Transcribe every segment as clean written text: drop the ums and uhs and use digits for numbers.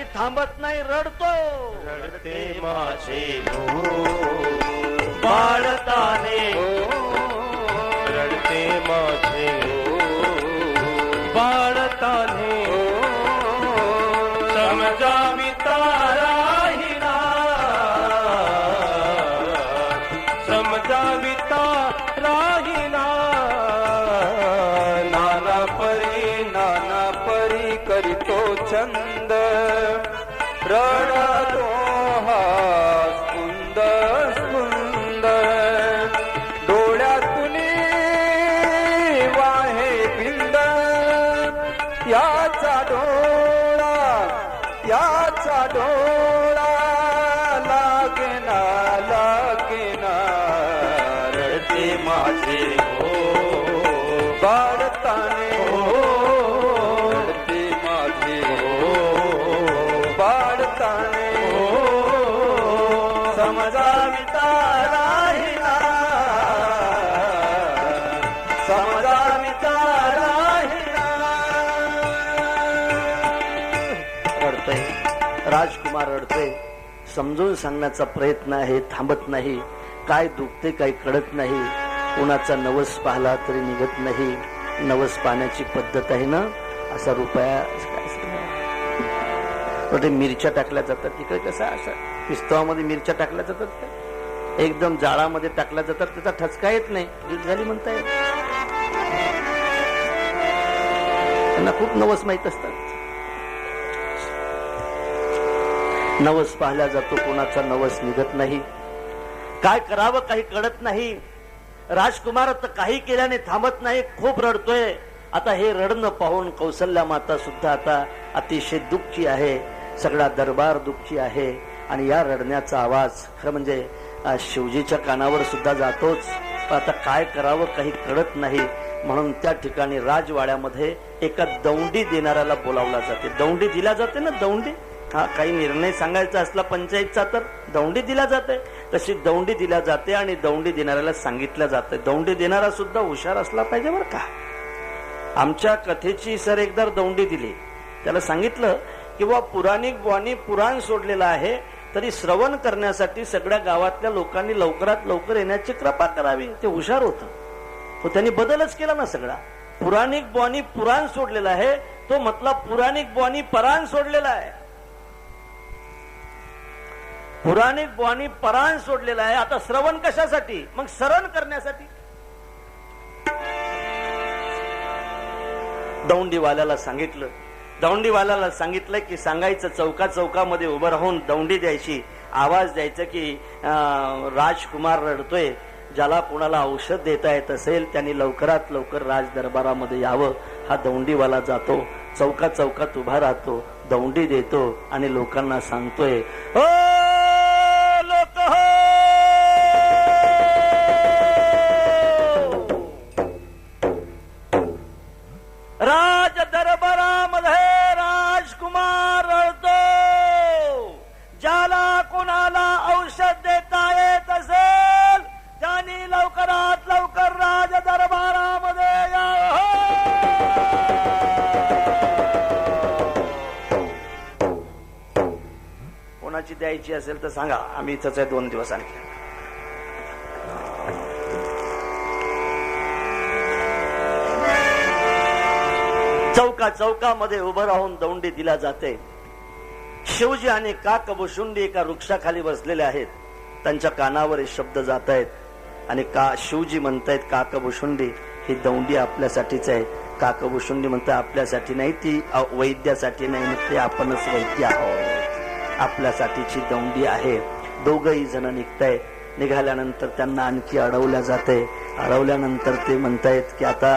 तरी थांबत नाही, रडतो. रडते माझे बाळताने, रडते माझे बाळताने, समजावी ताराहिना, समजावी ताराहिना. नाना परी करीतो छंद, रडतो हा स्कुंद स्कुंद, डोळ्यातून वाहे बिंद, याचा डोळा लागेना लागेना. रडते माझे बाळताने, रडते माझे बाळताने, समजावी ताराहिना, समजावी ताराहिना. रडतोय राजकुमार, रडतोय. समजून सांगण्याचा प्रयत्न आहे, थांबत नाही. काय दुखते काही कळत नाही. कुणाचा नवस पाहला तरी निघत नाही. नवस पाहण्याची पद्धत आहे ना, असा रुपया ते मिरच्या टाकल्या जातात. तिकडे कसं असं पिस्तवामध्ये मिरच्या टाकल्या जातात का? एकदम जाळामध्ये टाकल्या जातात, त्याचा ठसका येत नाही, लीट झाली म्हणता येत. त्यांना खूप नवस माहित असतात. नवस पाहिला जातो, कोणाचा नवस निघत नाही. काय करावं काही कळत नाही. राजकुमार तर काही केल्याने थांबत नाही, खूप रडतोय. आता हे रडणं पाहून कौसल्या माता सुद्धा आता अतिशय दुःखी आहे. सगळा दरबार दुःखी आहे. आणि या रडण्याचा आवाज खरं म्हणजे शिवजीच्या कानावर सुद्धा जातोच. पण आता काय करावं काही कळत नाही. म्हणून त्या ठिकाणी राजवाड्यामध्ये एका दौंडी देणाऱ्याला बोलावला जाते. दौंडी दिला जाते ना, दौंडी. हा, काही निर्णय सांगायचा असला पंचायतचा तर दौंडी दिला जाते. तशी दौंडी दिल्या जाते आणि दौंडी देणाऱ्याला सांगितलं जाते. दौंडी देणारा सुद्धा हुशार असला पाहिजे बरं का. आमच्या कथेची सर एकदा दौंडी दिली. त्याला सांगितलं की बा पुराणिक बुवांनी पुराण सोडलेलं आहे, तरी श्रवण करण्यासाठी सगळ्या गावातल्या लोकांनी लवकरात लवकर येण्याची कृपा करावी. ते हुशार होतं. तो त्यांनी बदलच केला ना सगळा. पुराणिक बुवांनी पुराण सोडलेला आहे, तो म्हटला पुराणिक बुवांनी पराण सोडलेला आहे. पुराणिक बुवांनी पराण सोडलेला आहे. आता श्रवण कशासाठी? मग शरण करण्यासाठी. दौंडीवाल्याला सांगितलं. दौंडीवाल्याला सांगितलं की सांगायचं, चौका चौकामध्ये उभं राहून दौंडी द्यायची, आवाज द्यायचं की राजकुमार रडतोय, ज्याला कोणाला औषध देता येत असेल त्यांनी लवकरात लवकर राज दरबारामध्ये यावं. हा दौंडीवाला जातो, चौका चौकात उभा राहतो, दौंडी देतो आणि लोकांना सांगतोय, ओ लोक हो, राज दरबारामध्ये राजकुमार रडतो. ज्याला कोणाला औषध देता येत असेल त्यांनी लवकरात लवकर राज दरबारामध्ये यावं. कोणाची द्यायची असेल तर सांगा, आम्ही इथंच आहे 2 दिवस आणखी. चौका चौकामध्ये उभं राहून दौंडी दिला जाते. शिवजी आणि काकभुशुंडी एका वृक्षाखाली बसलेले आहेत. त्यांच्या कानावर हे शब्द जात आहेत आणि शिवजी म्हणतायत, काकभुशुंडी ही दौंडी आपल्यासाठीच आहे. काकभुशुंडी म्हणतात आपल्यासाठी नाही, ती वैद्यासाठी नाही, ते आपणच वैद्य आहोत, आपल्यासाठीची दौंडी आहे. दोघही जण निघताय. निघाल्यानंतर त्यांना आणखी अडवल्या जाते. अडवल्यानंतर ते म्हणतायत की आता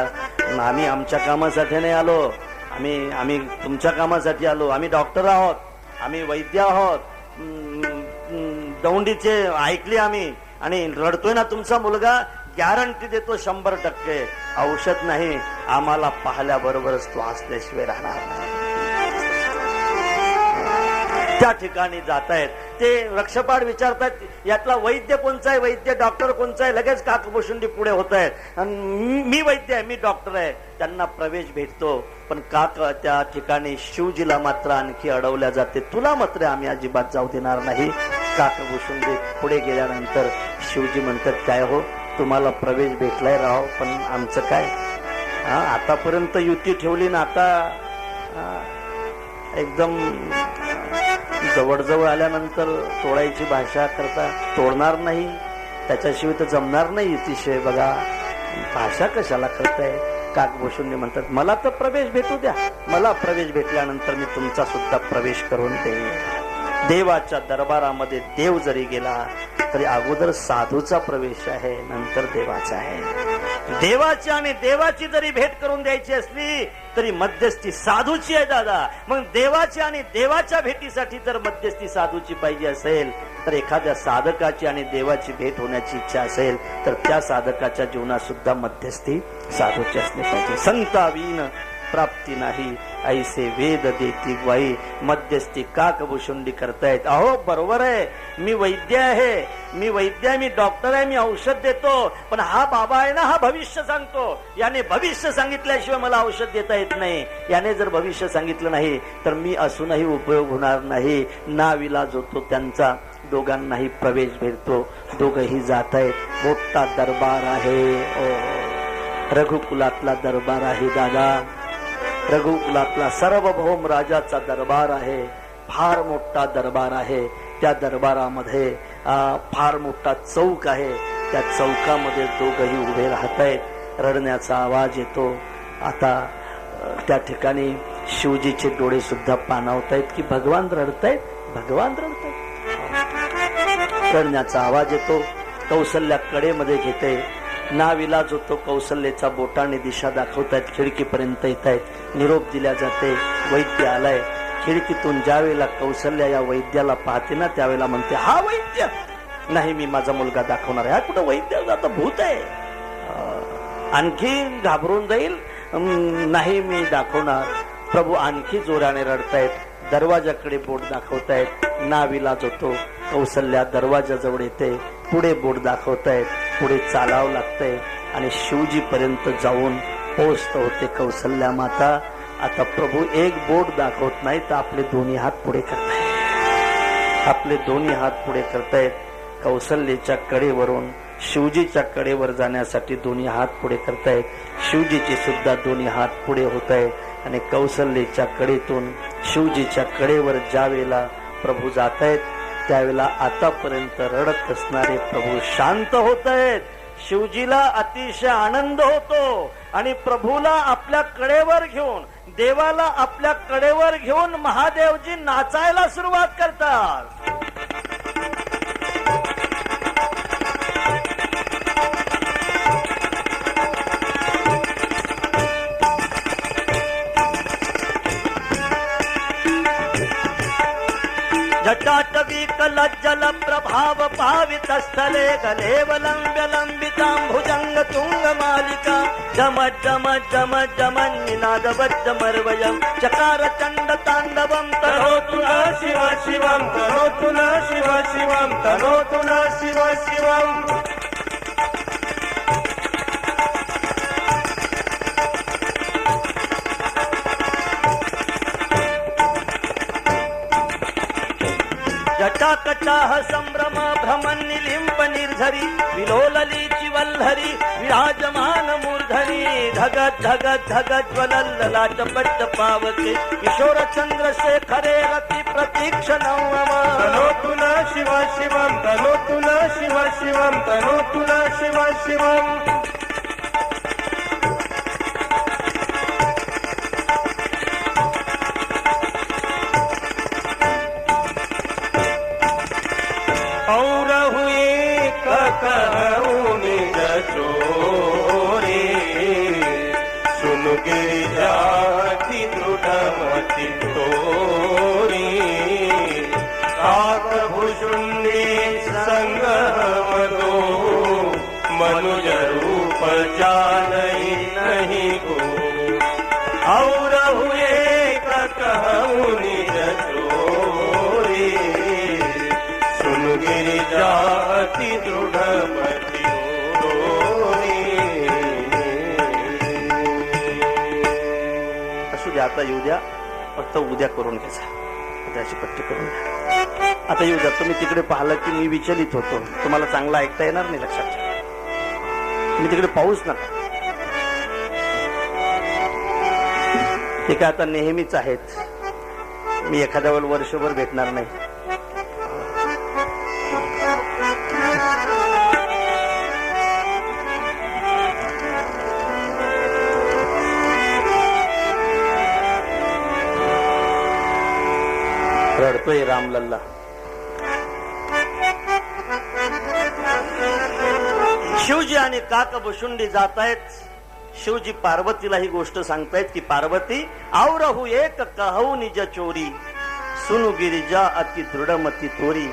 आम्ही आमच्या कामासाठी नाही आलो, आम्ही तुमच्या कामासाठी आलो. आम्ही डॉक्टर आहोत, आम्ही वैद्य आहोत, दौंडीचे ऐकले आम्ही, आणि रडतोय ना तुमचा मुलगा, गॅरंटी देतो 100%. औषध नाही, आम्हाला पाहिल्याबरोबरच तो हसल्याशिवाय राहणार नाही. त्या ठिकाणी जात आहेत. ते रक्षपाठ विचारतात यातला वैद्य कोणचा आहे, वैद्य डॉक्टर कोणचा आहे. लगेच काकभूषुंडी पुढे होत आहेत. मी वैद्य आहे, मी डॉक्टर आहे. त्यांना प्रवेश भेटतो. पण काक त्या ठिकाणी शिवजीला मात्र आणखी अडवल्या जाते. तुला मात्र आम्ही अजिबात जाऊ देणार नाही. काकभूषुंडी पुढे गेल्यानंतर शिवजी म्हणतात, काय हो तुम्हाला प्रवेश भेटलाय राव, पण आमचं काय. आतापर्यंत युती ठेवली ना, आता एकदम जवळजवळ आल्यानंतर तोडायची भाषा करता. तोडणार नाही, त्याच्याशिवाय तर जमणार नाही युतीशिवाय. बघा भाषा कशाला करताय. काकभूषुंडी म्हणतात, मला तर प्रवेश भेटू द्या. मला प्रवेश भेटल्यानंतर मी तुमचा सुद्धा प्रवेश करून देईन. देवाच्या दरबारामध्ये देव जरी गेला तरी अगोदर साधूचा प्रवेश आहे, नंतर देवाचा आहे. देवाची आणि देवाची जरी भेट करून द्यायची असली तरी मध्यस्थी साधूची आहे दादा. मग देवाची आणि देवाच्या भेटीसाठी जर मध्यस्थी साधूची पाहिजे असेल तर एखाद्या साधकाची आणि देवाची भेट होण्याची इच्छा असेल तर त्या साधकाच्या जीवनात सुद्धा मध्यस्थी साधूची असली पाहिजे. संतावीन प्राप्ती नाही ऐसे वेद देती वाई. मध्यस्थी काकभूषुंडी करतायत. अहो बरोबर आहे, मी वैद्य आहे, मी वैद्य आहे, मी डॉक्टर आहे, मी औषध देतो. पण हा बाबा आहे ना, हा भविष्य सांगतो. याने भविष्य सांगितल्याशिवाय मला औषध देता येत नाही. याने जर भविष्य सांगितलं नाही तर मी असूनही उपयोग होणार नाही. नाविलाज होतो त्यांचा. दोघांनाही प्रवेश भेटतो. दोघही जात आहेत. मोठा दरबार आहे. रघुकुलातला दरबार आहे दादा. रघुकुलातला सार्वभौम राजाचा दरबार आहे. फार मोठा दरबार आहे. त्या दरबारामध्ये फार मोठा चौक आहे. त्या चौकामध्ये दोघही उभे राहत आहेत. रडण्याचा आवाज येतो. आता त्या ठिकाणी शिवजीचे डोळे सुद्धा पाणावतायत की भगवान रडतायत, भगवान रडतायत. रडण्याचा आवाज येतो. कौसल्या कडेमध्ये घेते. नाविलाज होतो. कौशल्याचा बोटाने दिशा दाखवतायत. खिडकीपर्यंत येत आहेत. निरोप दिल्या जाते, वैद्य आलाय. खिडकीतून ज्या वेळेला कौशल्या या वैद्याला पाहते ना त्यावेळेला म्हणते, हा वैद्य नाही, मी माझा मुलगा दाखवणार आहे. हा कुठं वैद्य, आता भूत आहे. आणखी घाबरून जाईल. नाही मी दाखवणार. प्रभू आणखी जोराने रडतायत. दरवाजाकडे बोट दाखवतायत. नाविलाज होतो. कौशल्या दरवाजाजवळ येते. पुढे बोट दाखवतायत. पुढे चालावं लागतंय आणि शिवजी पर्यंत जाऊन पोहोचत होते कौशल्या माता. आता प्रभू एक बोट दाखवत नाही तर आपले दोन्ही हात पुढे करतायत. आपले दोन्ही हात पुढे करतायत. कौशल्याच्या कडेवरून शिवजीच्या कडेवर जाण्यासाठी दोन्ही हात पुढे करतायत. शिवजीचे सुद्धा दोन्ही हात पुढे होत आहेत आणि कौशल्याच्या कडेतून शिवजीच्या कडेवर ज्या वेळेला प्रभू जात आहेत त्यावेळेला आतापर्यंत रडत असणारे प्रभू शांत होत आहेत. शिवजीला अतिशय आनंद होतो आणि प्रभूला आपल्या कडेवर घेऊन, देवाला आपल्या कडेवर घेऊन महादेवजी नाचायला सुरुवात करतात. जटाटवीकलज्जल प्रभाव पावित स्थले गलेवलंब्य लंबितांभुजंग तुंग मालिका जम जम जम जम निनादवज्जमर्वयं चकार चंड तांडवं तनोतु न शिव शिवं तनोतु न शिव शिवं तनोतु न शिव शिवं. जटाकटाह संभ्रम भ्रमनिलिंब निर्झरी विलोललीची वल्हरी विराजमान मूर्धनी धगत धगत धगत ज्वलल्ललाट पट्ट पावते किशोर चंद्रशेखरे रति प्रतीक्षणं मम तनोतु न शिव शिवं तनोतु न शिव शिवं तनोतु न शिव शिवं. गिरिजाति दृढमति तोरी काकभूषुंडी संगमदो मनुज रूप जानई नहीं को और हुए कहूँ निज चोरी आता येऊ द्या, फक्त उद्या करून घ्यायचा, उद्याची पट्टी करून घ्या. आता येऊ द्या. तुम्ही तिकडे पाहिलं की मी विचलित होतो, तुम्हाला चांगला ऐकता येणार नाही, लक्षात ठेवा. तुम्ही तिकडे पाहूच नका. ते काय आता नेहमीच आहेत, मी एखाद्या वेळेला वर्षभर भेटणार नाही. रडतोय रामलल्ला. शिवजी आणि काक भुशुंडी जात आहेत. शिवजी पार्वतीला ही गोष्ट सांगतायत की पार्वती, आवरहू एक कहू निज चोरी, सुनु गिरिजा अति दृढमती तोरी,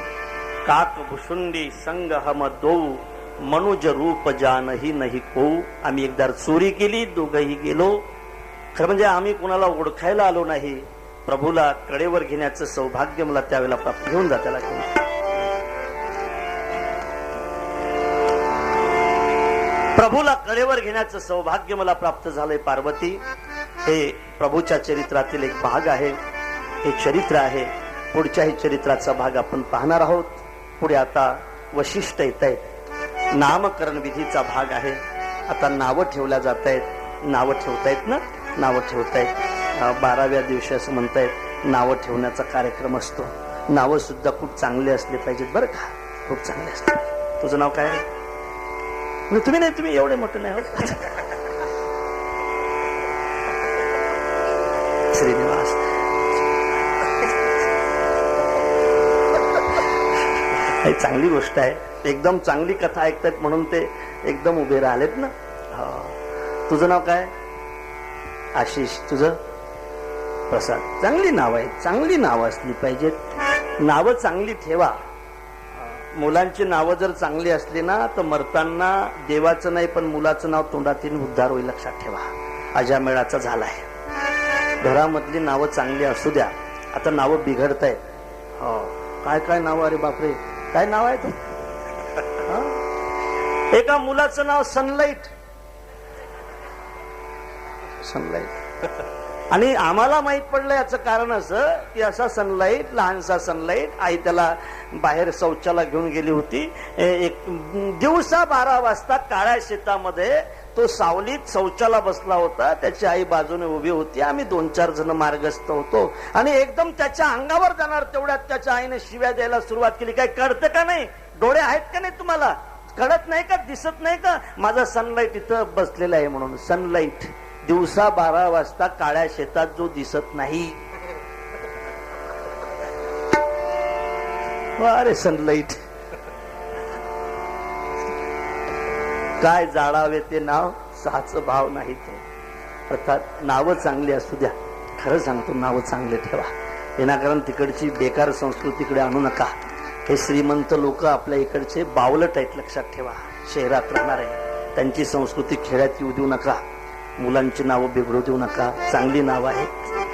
काक भुशुंडी संग हम दो, मनुज रूप जानही नाही को. आम्ही एकदा चोरी केली, दोघही गेलो. खरं म्हणजे आम्ही कुणाला ओळखायला आलो नाही. प्रभूला कडेवर घेण्याचं सौभाग्य मला त्यावेळेला प्राप्त घेऊन जा त्याला घेऊन. प्रभूला कडेवर घेण्याचं सौभाग्य मला प्राप्त झालंय पार्वती. हे प्रभूच्या चरित्रातील एक भाग आहे, हे चरित्र आहे. पुढच्याही चरित्राचा भाग आपण पाहणार आहोत. पुढे आता वशिष्ठ येत आहेत, नामकरण विधीचा भाग आहे. आता नावं ठेवल्या जात आहेत, नावं ठेवतायत ना, नावं ठेवतायत. 12व्या दिवशी असं म्हणतायत नावं ठेवण्याचा कार्यक्रम असतो. नावं सुद्धा खूप चांगले असले पाहिजेत बरं का, खूप चांगले असले. तुझं नाव काय आहे? तुम्ही नाही, तुम्ही एवढे मोठे नाही होत. श्रीनिवास. ही चांगली गोष्ट आहे. एकदम चांगली कथा ऐकतायत म्हणून ते एकदम उभे राहिलेत ना. तुझं नाव काय? आशिष. तुझं? प्रसाद. चांगली नाव आहेत, चांगली नावं असली पाहिजेत. नावं चांगली ठेवा. मुलांची नावं जर चांगली असली ना तर मरताना देवाचं नाही पण मुलाचं नाव तोंडात येऊन उद्धार होईल, लक्षात ठेवा. अजामेळाचा झालाय. घरामधली नावं चांगली असू द्या. आता नावं बिघडतायत. काय काय नाव? अरे बापरे, काय नाव आहे ते? एका मुलाचं नाव सनलाइट. सनलाइट. आणि आम्हाला माहित पडलं याचं कारण असं की असा सनलाइट, लहानसा सनलाइट, आई त्याला बाहेर शौचाला घेऊन गेली होती. एक दिवसा 12 वाजता काळ्या शेतामध्ये तो सावलीत शौचाला बसला होता. त्याची आई बाजूने उभी होती. आम्ही 2-4 जण मार्गस्थ होतो आणि एकदम त्याच्या अंगावर जाणार तेवढ्यात त्याच्या आईने शिव्या द्यायला सुरुवात केली. काय कळतं का नाही? डोळे आहेत का नाही तुम्हाला? कळत नाही का? दिसत नाही का? माझा सनलाइट इथं बसलेला आहे म्हणून. सनलाइट दिवसा 12 वाजता काळ्या शेतात जो दिसत नाही. अरे सनलाइट, काय जाळावे ते नाव, साच भाव नाही तो. अर्थात नावं चांगली असू द्या. खरं सांगतो, नावं चांगले ठेवा. विनाकारण तिकडची बेकार संस्कृतीकडे आणू नका. हे श्रीमंत लोक आपल्या इकडचे बावलट आहेत, लक्षात ठेवा. शहरात राहणार आहे, त्यांची संस्कृती खेड्यात येऊ देऊ नका. मुलांची नावं बिघडू देऊ नका. चांगली नावं आहेत,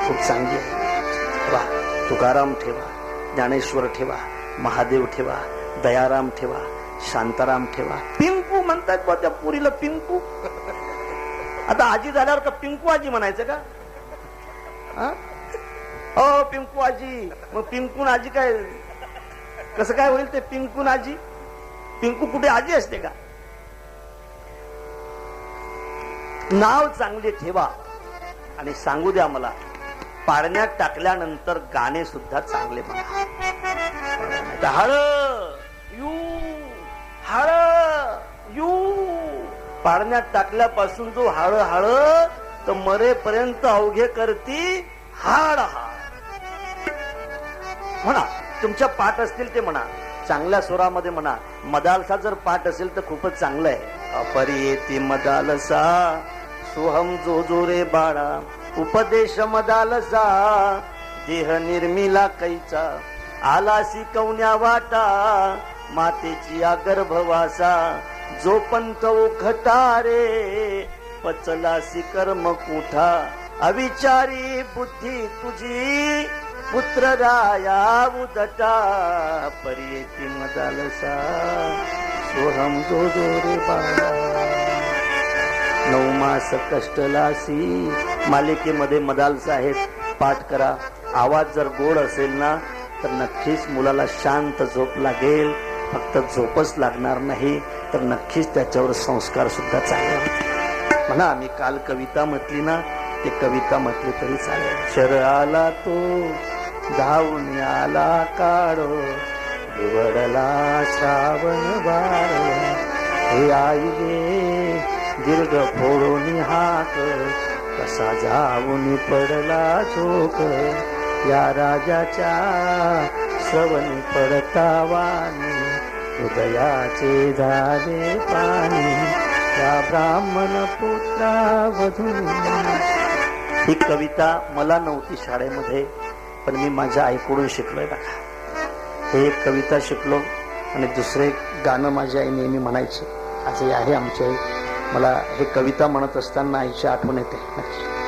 खूप चांगली आहे. वा, तुकाराम ठेवा, ज्ञानेश्वर ठेवा, महादेव ठेवा, दयाराम ठेवा, शांताराम ठेवा. पिंकू म्हणतात बा त्या पुरीला, पिंकू. आता आजी झाल्यावर का पिंकू आजी म्हणायचं का? हो पिंकू आजी. मग पिंकून आजी काय, कसं काय होईल ते? पिंकून आजी, पिंकू कुठे आजी असते का? नाव चांगले ठेवा. आणि सांगू द्या मला, पाळण्यात टाकल्यानंतर गाणे सुद्धा चांगले म्हणा. हळ यू, हळ यू. पाळण्यात टाकल्यापासून जो हळ हळ तर मरेपर्यंत अवघे करती हाड हाड म्हणा. तुमच्या पाठ असतील ते म्हणा, चांगल्या स्वरामध्ये म्हणा. मदालसा जर पाठ असेल तर खूपच चांगलं आहे. अपरियेती मदालसा सोहम जो जो रे बाळा, उपदेश मदालसा देह निर्मिला कैचा, आला शिकवण्या वाटा मातेची गर्भवासा, जो पंथ ओखटा रे पचलासी कर्म कुठा, अविचारी बुद्धी तुझी पुत्र राया उदटा, परियेती मदालसा सोहम जो जो रे बाळा. 9 मास कष्टलासी मालिकेमध्ये मदाल साहेब पाठ करा. आवाज जर गोड असेल ना तर नक्कीच मुलाला शांत झोप लागेल. फक्त झोपच लागणार नाही तर नक्कीच त्याच्यावर संस्कार सुद्धा चांगले होतील. म्हणा मी काल कविता म्हटली ना, ते कविता म्हटली तरी चालेल. शर आला तो धावून आला काढो, निवडला श्रावण बार. हे आई गे दीर्घ फोडून हाक, कसा जाऊन पडला झोक. या राजाच्या श्रवणी पडता वाणी, हृदयाचे झाले पाणी. या ब्राह्मण पुत्रा वधून. ही कविता मला नव्हती शाळेमध्ये, पण मी माझ्या आईकडून शिकलोय बघा. हे एक कविता शिकलो आणि दुसरे गाणं माझी आई नेहमी म्हणायची. असे आहे आमची आई. मला हे कविता म्हणत असताना आईची आठवण येते.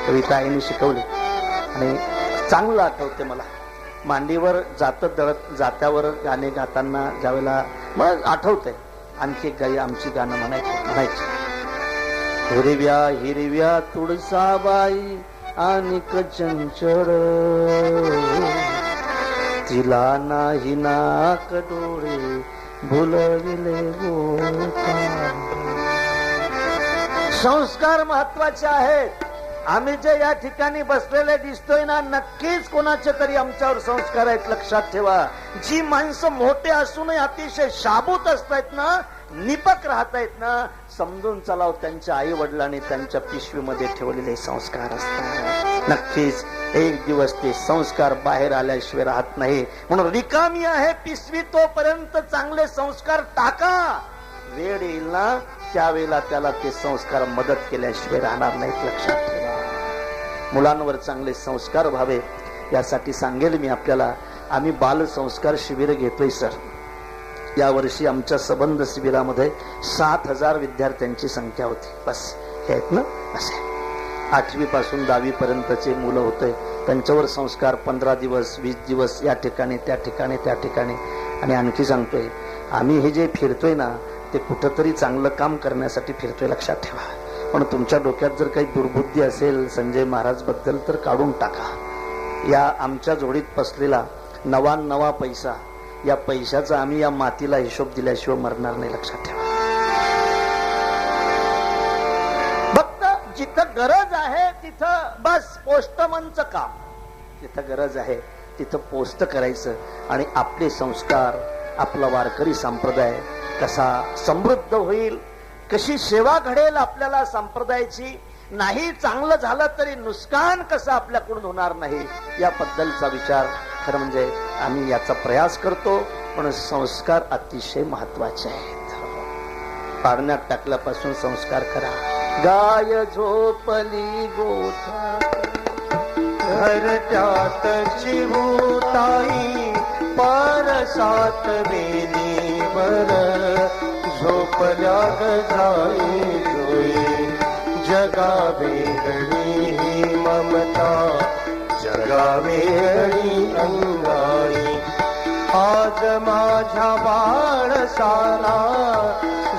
कविता आईने शिकवली आणि चांगलं आठवते मला. मांडीवर जात्यावर गाणे गाताना ज्यावेळेला मला आठवतंय. आणखी एक गाई आमची गाणं म्हणायची. हिरव्या हिरव्या तुळसाबाई आणि चंचळ, तिला नाही नाक डोळे भुलविले गोपाळ. संस्कार महत्वाचे आहेत. आम्ही जे या ठिकाणी बसलेले दिसतोय ना, नक्कीच कोणाचे तरी आमच्यावर संस्कार आहेत. लक्षात ठेवा. जी माणसं मोठे असूनही अतिशय शाबूत असतायत ना, निपक राहतायत ना, समजून चालाव त्यांच्या आई वडिलांनी त्यांच्या पिशवीमध्ये ठेवलेले संस्कार असतात. नक्कीच एक दिवस ते संस्कार बाहेर आल्याशिवाय राहत नाही. म्हणून रिकामी आहे पिशवी तोपर्यंत चांगले संस्कार टाका. वेळ येईल ना त्यावेळेला त्याला ते संस्कार मदत केल्याशिवाय राहणार नाहीत. लक्षात ठेवा. मुलांवर चांगले संस्कार व्हावे यासाठी सांगेल मी आपल्याला. आम्ही बाल संस्कार शिबिर घेतोय सर. यावर्षी आमच्या संबंध शिबिरामध्ये 7,000 विद्यार्थ्यांची संख्या होती. बस हे आहेत ना असे. 8वी पासून 10वी पर्यंतचे मुलं होते. त्यांच्यावर संस्कार 15 दिवस 20 दिवस या ठिकाणी त्या ठिकाणी त्या ठिकाणी. आणि आणखी सांगतोय, आम्ही हे जे फिरतोय ना ते कुठंतरी चांगलं काम करण्यासाठी फिरतोय. लक्षात ठेवा. पण तुमच्या डोक्यात जर काही दुर्बुद्धी असेल संजय महाराज बद्दल तर काढून टाका. या आमच्या जोडीत फसलेला नवा पैसा, या पैशाचा आम्ही या मातीला हिशोब दिल्याशिवाय मरणार नाही. लक्षात ठेवा. फक्त जिथं गरज आहे तिथं बस पोस्टमनचं काम. जिथं गरज आहे तिथं पोस्ट करायचं आणि आपले संस्कार, आपला वारकरी संप्रदाय कसा समृद्ध होईल, कशी सेवा घडेल आपल्याला संप्रदायाची. नाही चांगलं झालं तरी नुकसान कसं आपल्याकडून होणार नाही याबद्दलचा विचार खरं म्हणजे आम्ही याचा प्रयास करतो. पण संस्कार अतिशय महत्वाचे आहेत. पाळण्यात टाकल्यापासून संस्कार करा. गाय झोपली गोठा घरट्यात चिमुताई, परसात वेलीवर झोपल्या जाई जोई. जगा वेगळी ममता, जगा वेगळी अंगाई. आज माझ्या बाळसाला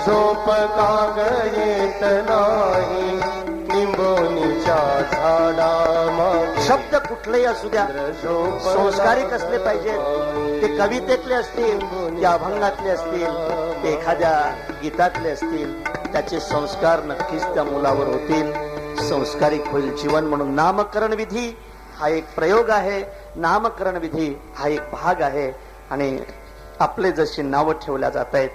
झोप काग येत नाही. लिंबोनीच्या झाडा शब्द कुठलेही असू द्या, संस्कारी कसले पाहिजेत. ते कवितेतले असतील, ते अभंगातले असतील, ते एखाद्या गीतातले असतील, त्याचे संस्कार नक्कीच त्या मुलावर होतील. संस्कारिक होईल जीवन. म्हणून नामकरण विधी हा एक प्रयोग आहे. नामकरण विधी हा एक भाग आहे. आणि आपले जशी नावं ठेवल्या जात आहेत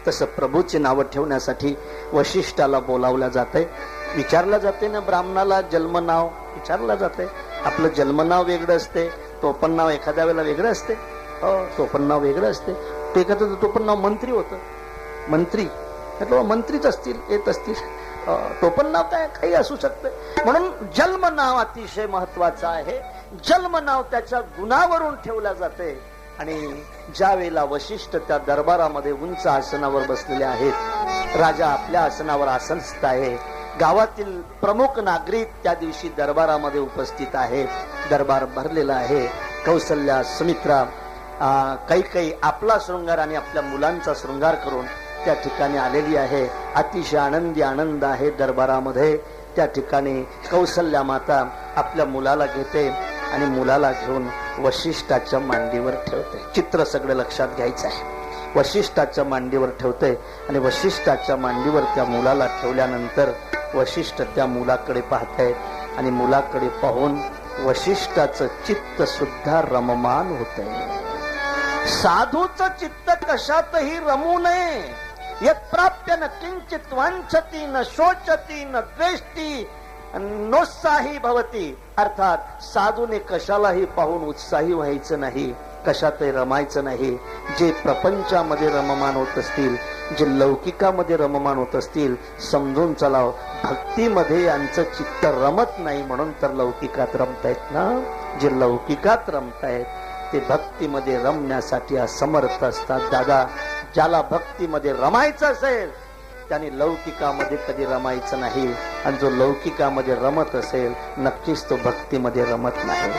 तसं प्रभूची नावं ठेवण्यासाठी वशिष्ठाला बोलावल्या जाते. विचारलं जाते ना ब्राह्मणाला जन्मनाव विचारलं जाते. आपलं जन्मनाव वेगळं असते, टोपण एखाद्या वेळेला वेगळं असते. टोपण नाव वेगळं असते. ते एखादं टोपण नाव मंत्री होतं. मंत्री मंत्रीच असतील, येत असतील. टोपण नाव काय काही असू शकतं. म्हणून जन्मनाव अतिशय महत्वाचं आहे. जन्मनाव त्याच्या गुणावरून ठेवल्या जाते. आणि ज्या वेळेला वशिष्ठ त्या दरबारामध्ये उंच आसनावर बसलेले आहेत, राजा आपल्या आसनावर आसनस्थ आहे, गावातील प्रमुख नागरिक त्या दिवशी दरबारामध्ये उपस्थित आहेत. दरबार भरलेला आहे. कौसल्या, सुमित्रा, काही आपला शृंगार आणि आपल्या मुलांचा शृंगार करून त्या ठिकाणी आलेली आहे. अतिशय आनंद आहे दरबारामध्ये. त्या ठिकाणी कौसल्या माता आपल्या मुलाला घेते आणि मुलाला घेऊन वशिष्ठाच्या मांडीवर ठेवते. चित्र सगळं लक्षात घ्यायचं आहे. वशिष्ठाच्या मांडीवर ठेवते आणि वशिष्ठाच्या मांडीवर त्या मुलाला ठेवल्यानंतर वशिष्ठ त्या मुलाकडे पाहतायत आणि मुलाकडे पाहून वशिष्ठाचं चित्त सुद्धा रममान होतंय. साधूचं चित्त कशातही रमू नये. यत् प्राप्य न किंचित वांछती न शोचती न द्वेष्टी नोत्साही भवती. अर्थात साधूने कशालाही पाहून उत्साही व्हायचं नाही, कशातही रमायचं नाही. जे प्रपंचामध्ये रममान होत असतील, जे लौकिकामध्ये रममान होत असतील, समजून चलाव भक्तीमध्ये यांचं चित्त रमत नाही म्हणून तर लौकिकात रमतायत ना. जे लौकिकात रमतायत ते भक्तीमध्ये रमण्यासाठी असमर्थ असतात. दादा, ज्याला भक्तीमध्ये रमायचं असेल त्याने लौकिकामध्ये कधी रमायचं नाही, आणि जो लौकिकामध्ये रमत असेल नक्कीच तो भक्तीमध्ये रमत नाही.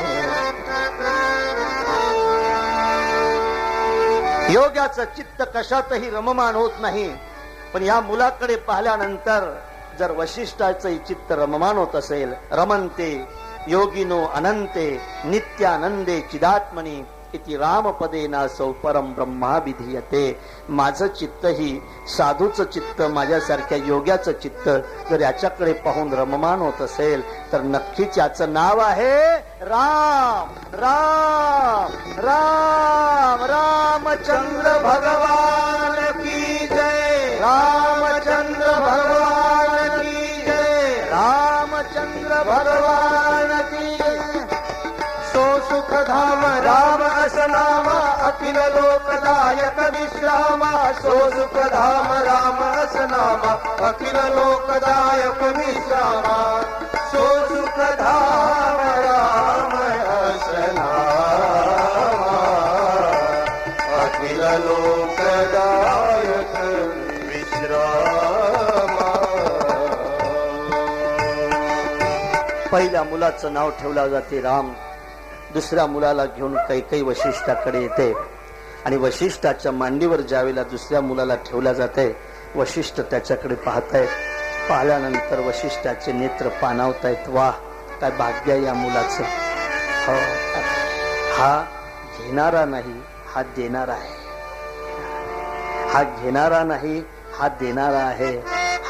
योग्याचं चित्त कशातही रममान होत नाही. पण या मुलाकडे पाहिल्यानंतर जर वशिष्ठाचं चित्त रममान होत असेल, रमन्ते योगिनो अनंते नित्यानंदे चिदात्मनी इति रामपदेना सौ परम ब्रह्मा विधीयते. माझं चित्त ही साधूचं चित्त, माझ्यासारख्या योग्याचं चित्त जर याच्याकडे पाहून रममान होत असेल तर नक्कीच याचं नाव आहे राम. राम राम रामचंद्र भगवान की जय. रामचंद्र भगवान की जय. रामचंद्र भगवान की जय. सो सुख धाम राम असनामा अखिल लोकदायक विश्रामा. सो सुख धाम राम असनामा अखिल लोकदायक विश्रामा. सो सुख धाम राम असनामा अखिल लोकदायक विश्रामा. पहिल्या मुलाचं नाव ठेवलं जाते राम. दुसऱ्या मुलाला घेऊन कैकेयी वशिष्ठाकडे येते आणि वशिष्ठाच्या मांडीवर ज्यावेळेला दुसऱ्या मुलाला ठेवल्या जाते, वशिष्ठ त्याच्याकडे पाहतायत. पाहिल्यानंतर वशिष्ठाचे नेत्र पाणावतायत. वाह, काय भाग्य या मुलाचं. हो, हा घेणारा नाही, हा देणारा आहे. हा घेणारा नाही, हा देणारा आहे.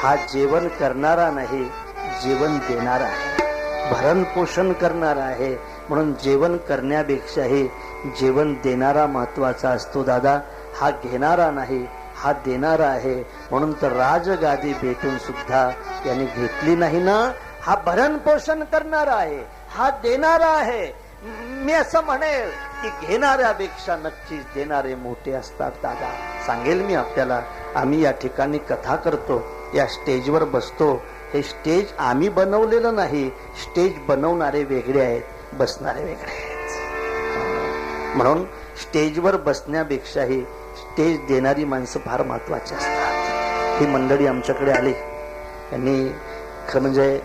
हा जेवण करणारा नाही, जेवण देणारा आहे. भरण पोषण करणारा आहे म्हणून जेवण करण्यापेक्षाही जेवण देणारा महत्वाचा असतो. दादा, हा घेणारा नाही, हा देणारा आहे. म्हणून तर राजगादी भेटून सुद्धा याने घेतली नाही ना. हा भरण पोषण करणारा आहे, हा देणारा आहे. मी असं म्हणेल की घेणाऱ्यापेक्षा नक्कीच देणारे मोठे असतात. दादा, सांगेल मी आपल्याला, आम्ही या ठिकाणी कथा करतो, या स्टेजवर बसतो. हे स्टेज आम्ही बनवलेलं नाही, स्टेज बनवणारे वेगळे आहेत, बसणारे वेगळे आहेत. म्हणून स्टेजवर बसण्यापेक्षाही स्टेज देणारी माणसं फार महत्वाची असतात. ही मंडळी आमच्याकडे आली, यांनी खरं म्हणजे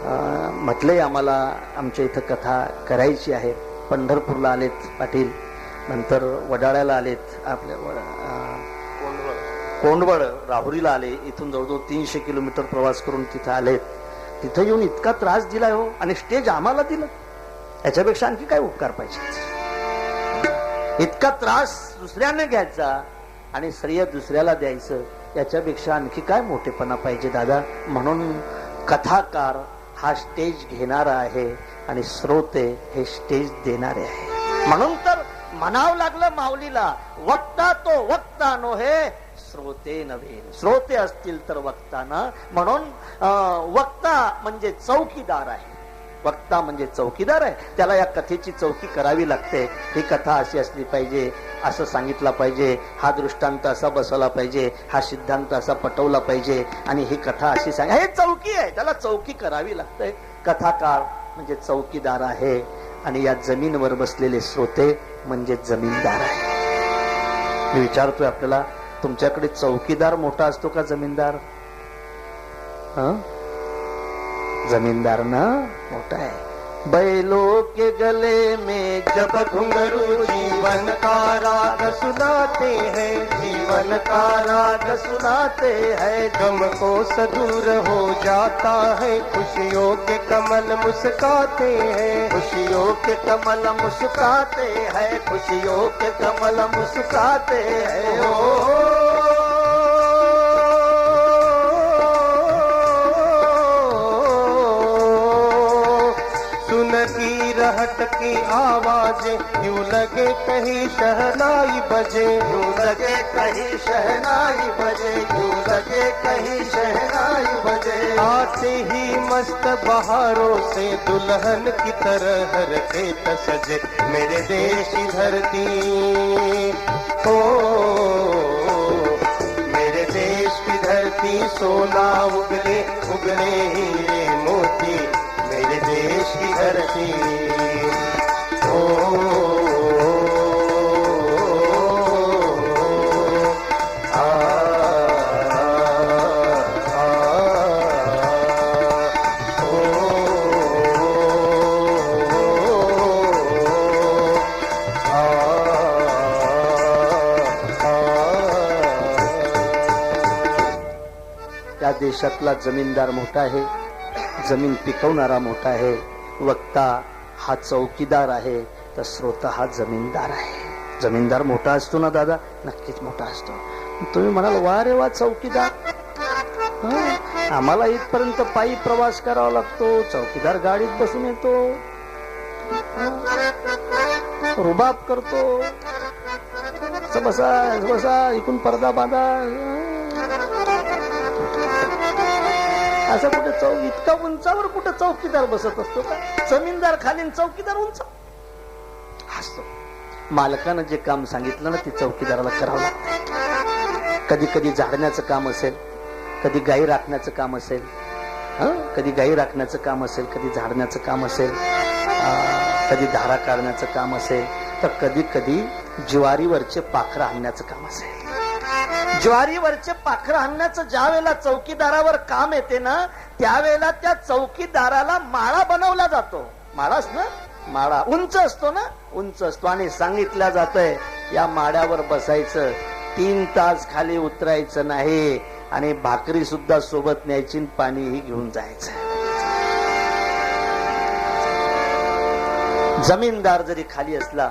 म्हटलंय आम्हाला आमच्या इथं कथा करायची आहे. पंढरपूरला आलेत पाटील, नंतर वडाळ्याला आलेत, आपल्या कोंडवळ राहुरीला आले. इथून जवळजवळ 300 किलोमीटर प्रवास करून तिथं आलेत. तिथं येऊन इतका त्रास दिलाय हो, आणि स्टेज आम्हाला दिलं. याच्यापेक्षा आणखी काय उपकार पाहिजे. इतका त्रास दुसऱ्याने घ्यायचा आणि श्रेय दुसऱ्याला द्यायचं, याच्यापेक्षा आणखी काय मोठेपणा पाहिजे दादा. म्हणून कथाकार हा स्टेज घेणारा आहे आणि श्रोते हे स्टेज देणारे आहे. म्हणून तर म्हणावं लागलं माऊलीला, वक्ता तो वक्ता नव्हे श्रोते नव्हे. श्रोते असतील तर वक्ता ना. म्हणून वक्ता म्हणजे चौकीदार आहे. वक्ता म्हणजे चौकीदार आहे. त्याला या कथेची चौकी करावी लागते. ही कथा अशी असली पाहिजे, असं सांगितलं पाहिजे, हा दृष्टांत असा बसवला पाहिजे, हा सिद्धांत असा पटवला पाहिजे, आणि ही कथा अशी सांग. हे चौकी आहे, त्याला चौकी करावी लागते. कथाकार म्हणजे चौकीदार आहे आणि या जमीनवर बसलेले श्रोते म्हणजे जमीनदार आहे. मी विचारतोय आपल्याला, तुमच्याकडे चौकीदार मोठा असतो का जमीनदार? जमीनदार ना मोठा है. बैलों के गले में जब घुंघरू जीवन जीवन का राग सुनाते हैं, जीवन का राग सुनाते हैं। गम को दूर हो जाता है, खुशियों के कमल मुस्काते हैं, खुशियों के कमल मुस्काते हैं, खुशियों के कमल मुस्काते हैं। सुन की रहट की आवाजें यूं लगे कहीं शहनाई बजे, यूं लगे कहीं शहनाई बजे, यूं लगे कहीं शहनाई बजे। आते ही मस्त बहारों से दुल्हन की तरह हर खेत सजे, मेरे देश की धरती हो, मेरे देश की धरती सोना उगले उगले हीरे मोती, मेरे देश की धरती हो। या देशातला जमीनदार मोठा आहे, जमीन पिकवणारा मोठा आहे, वक्ता हा चौकीदार आहे, तर श्रोता हा जमीनदार आहे। जमीनदार मोठा असतो ना दादा, नक्कीच मोठा असतो। तुम्ही म्हणाल वा रे वा चौकीदार, आम्हाला इथपर्यंत पायी प्रवास करावा लागतो, चौकीदार गाडीत बसून येतो, रुबाब करतो, बसा बसा इकून पडदा बांधा, असं कुठे इतका उंचावर कुठे चौकीदार बसत असतो का? जमीनदार खाली चौकीदार उंच असतो। मालकानं जे काम सांगितलं ना ते चौकीदाराला करावं लागतं। कधी कधी झाडण्याचं काम असेल, कधी गाई राखण्याचं काम असेल, कधी गाई राखण्याचं काम असेल, कधी झाडण्याचं काम असेल, कधी धारा काढण्याचं काम असेल, तर कधी कधी ज्वारीवरचे पाखरं आणण्याचं काम असेल। ज्वारीवरचे पाखरं आणण्याचं ज्या वेळेला चौकीदारावर काम येते ना, त्यावेळेला त्या चौकीदाराला माळा बनवला जातो। माळाच ना, माळा उंच असतो ना, उंच असतो, आणि सांगितलं जातंय या माळ्यावर बसायचं, 3 तास खाली उतरायचं नाही, आणि भाकरी सुद्धा सोबत न्यायची, पाणीही घेऊन जायचं। जमीनदार जरी खाली असला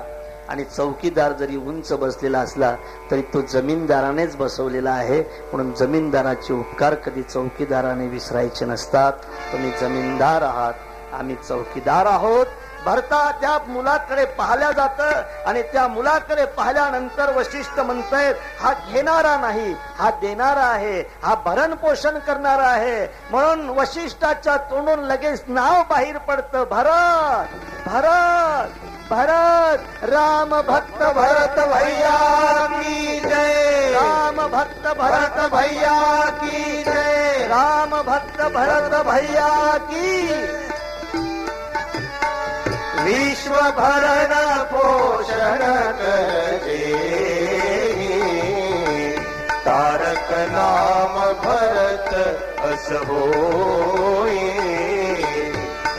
आणि चौकीदार जरी उंच बसलेला असला तरी तो जमीनदारानेच बसवलेला आहे, म्हणून जमीनदाराचे उपकार कधी चौकीदाराने विसरायचे नसतात। तुम्ही जमीनदार आहात, आम्ही चौकीदार आहोत। भरता त्या मुलाकडे पाहिल्या जातं, आणि त्या मुलाकडे पाहिल्यानंतर वशिष्ठ म्हणतायत हा घेणारा नाही, हा देणारा आहे, हा भरण पोषण करणारा आहे। म्हणून वशिष्ठाच्या तोंडून लगेच नाव बाहेर पडतं, भरत भरत भरत, राम भक्त भरत भैया की जय, राम भक्त भरत भैया की जय, राम भक्त भरत भैया की। विश्व भरण पोषण करजे, तारक नाम भरत अस होय।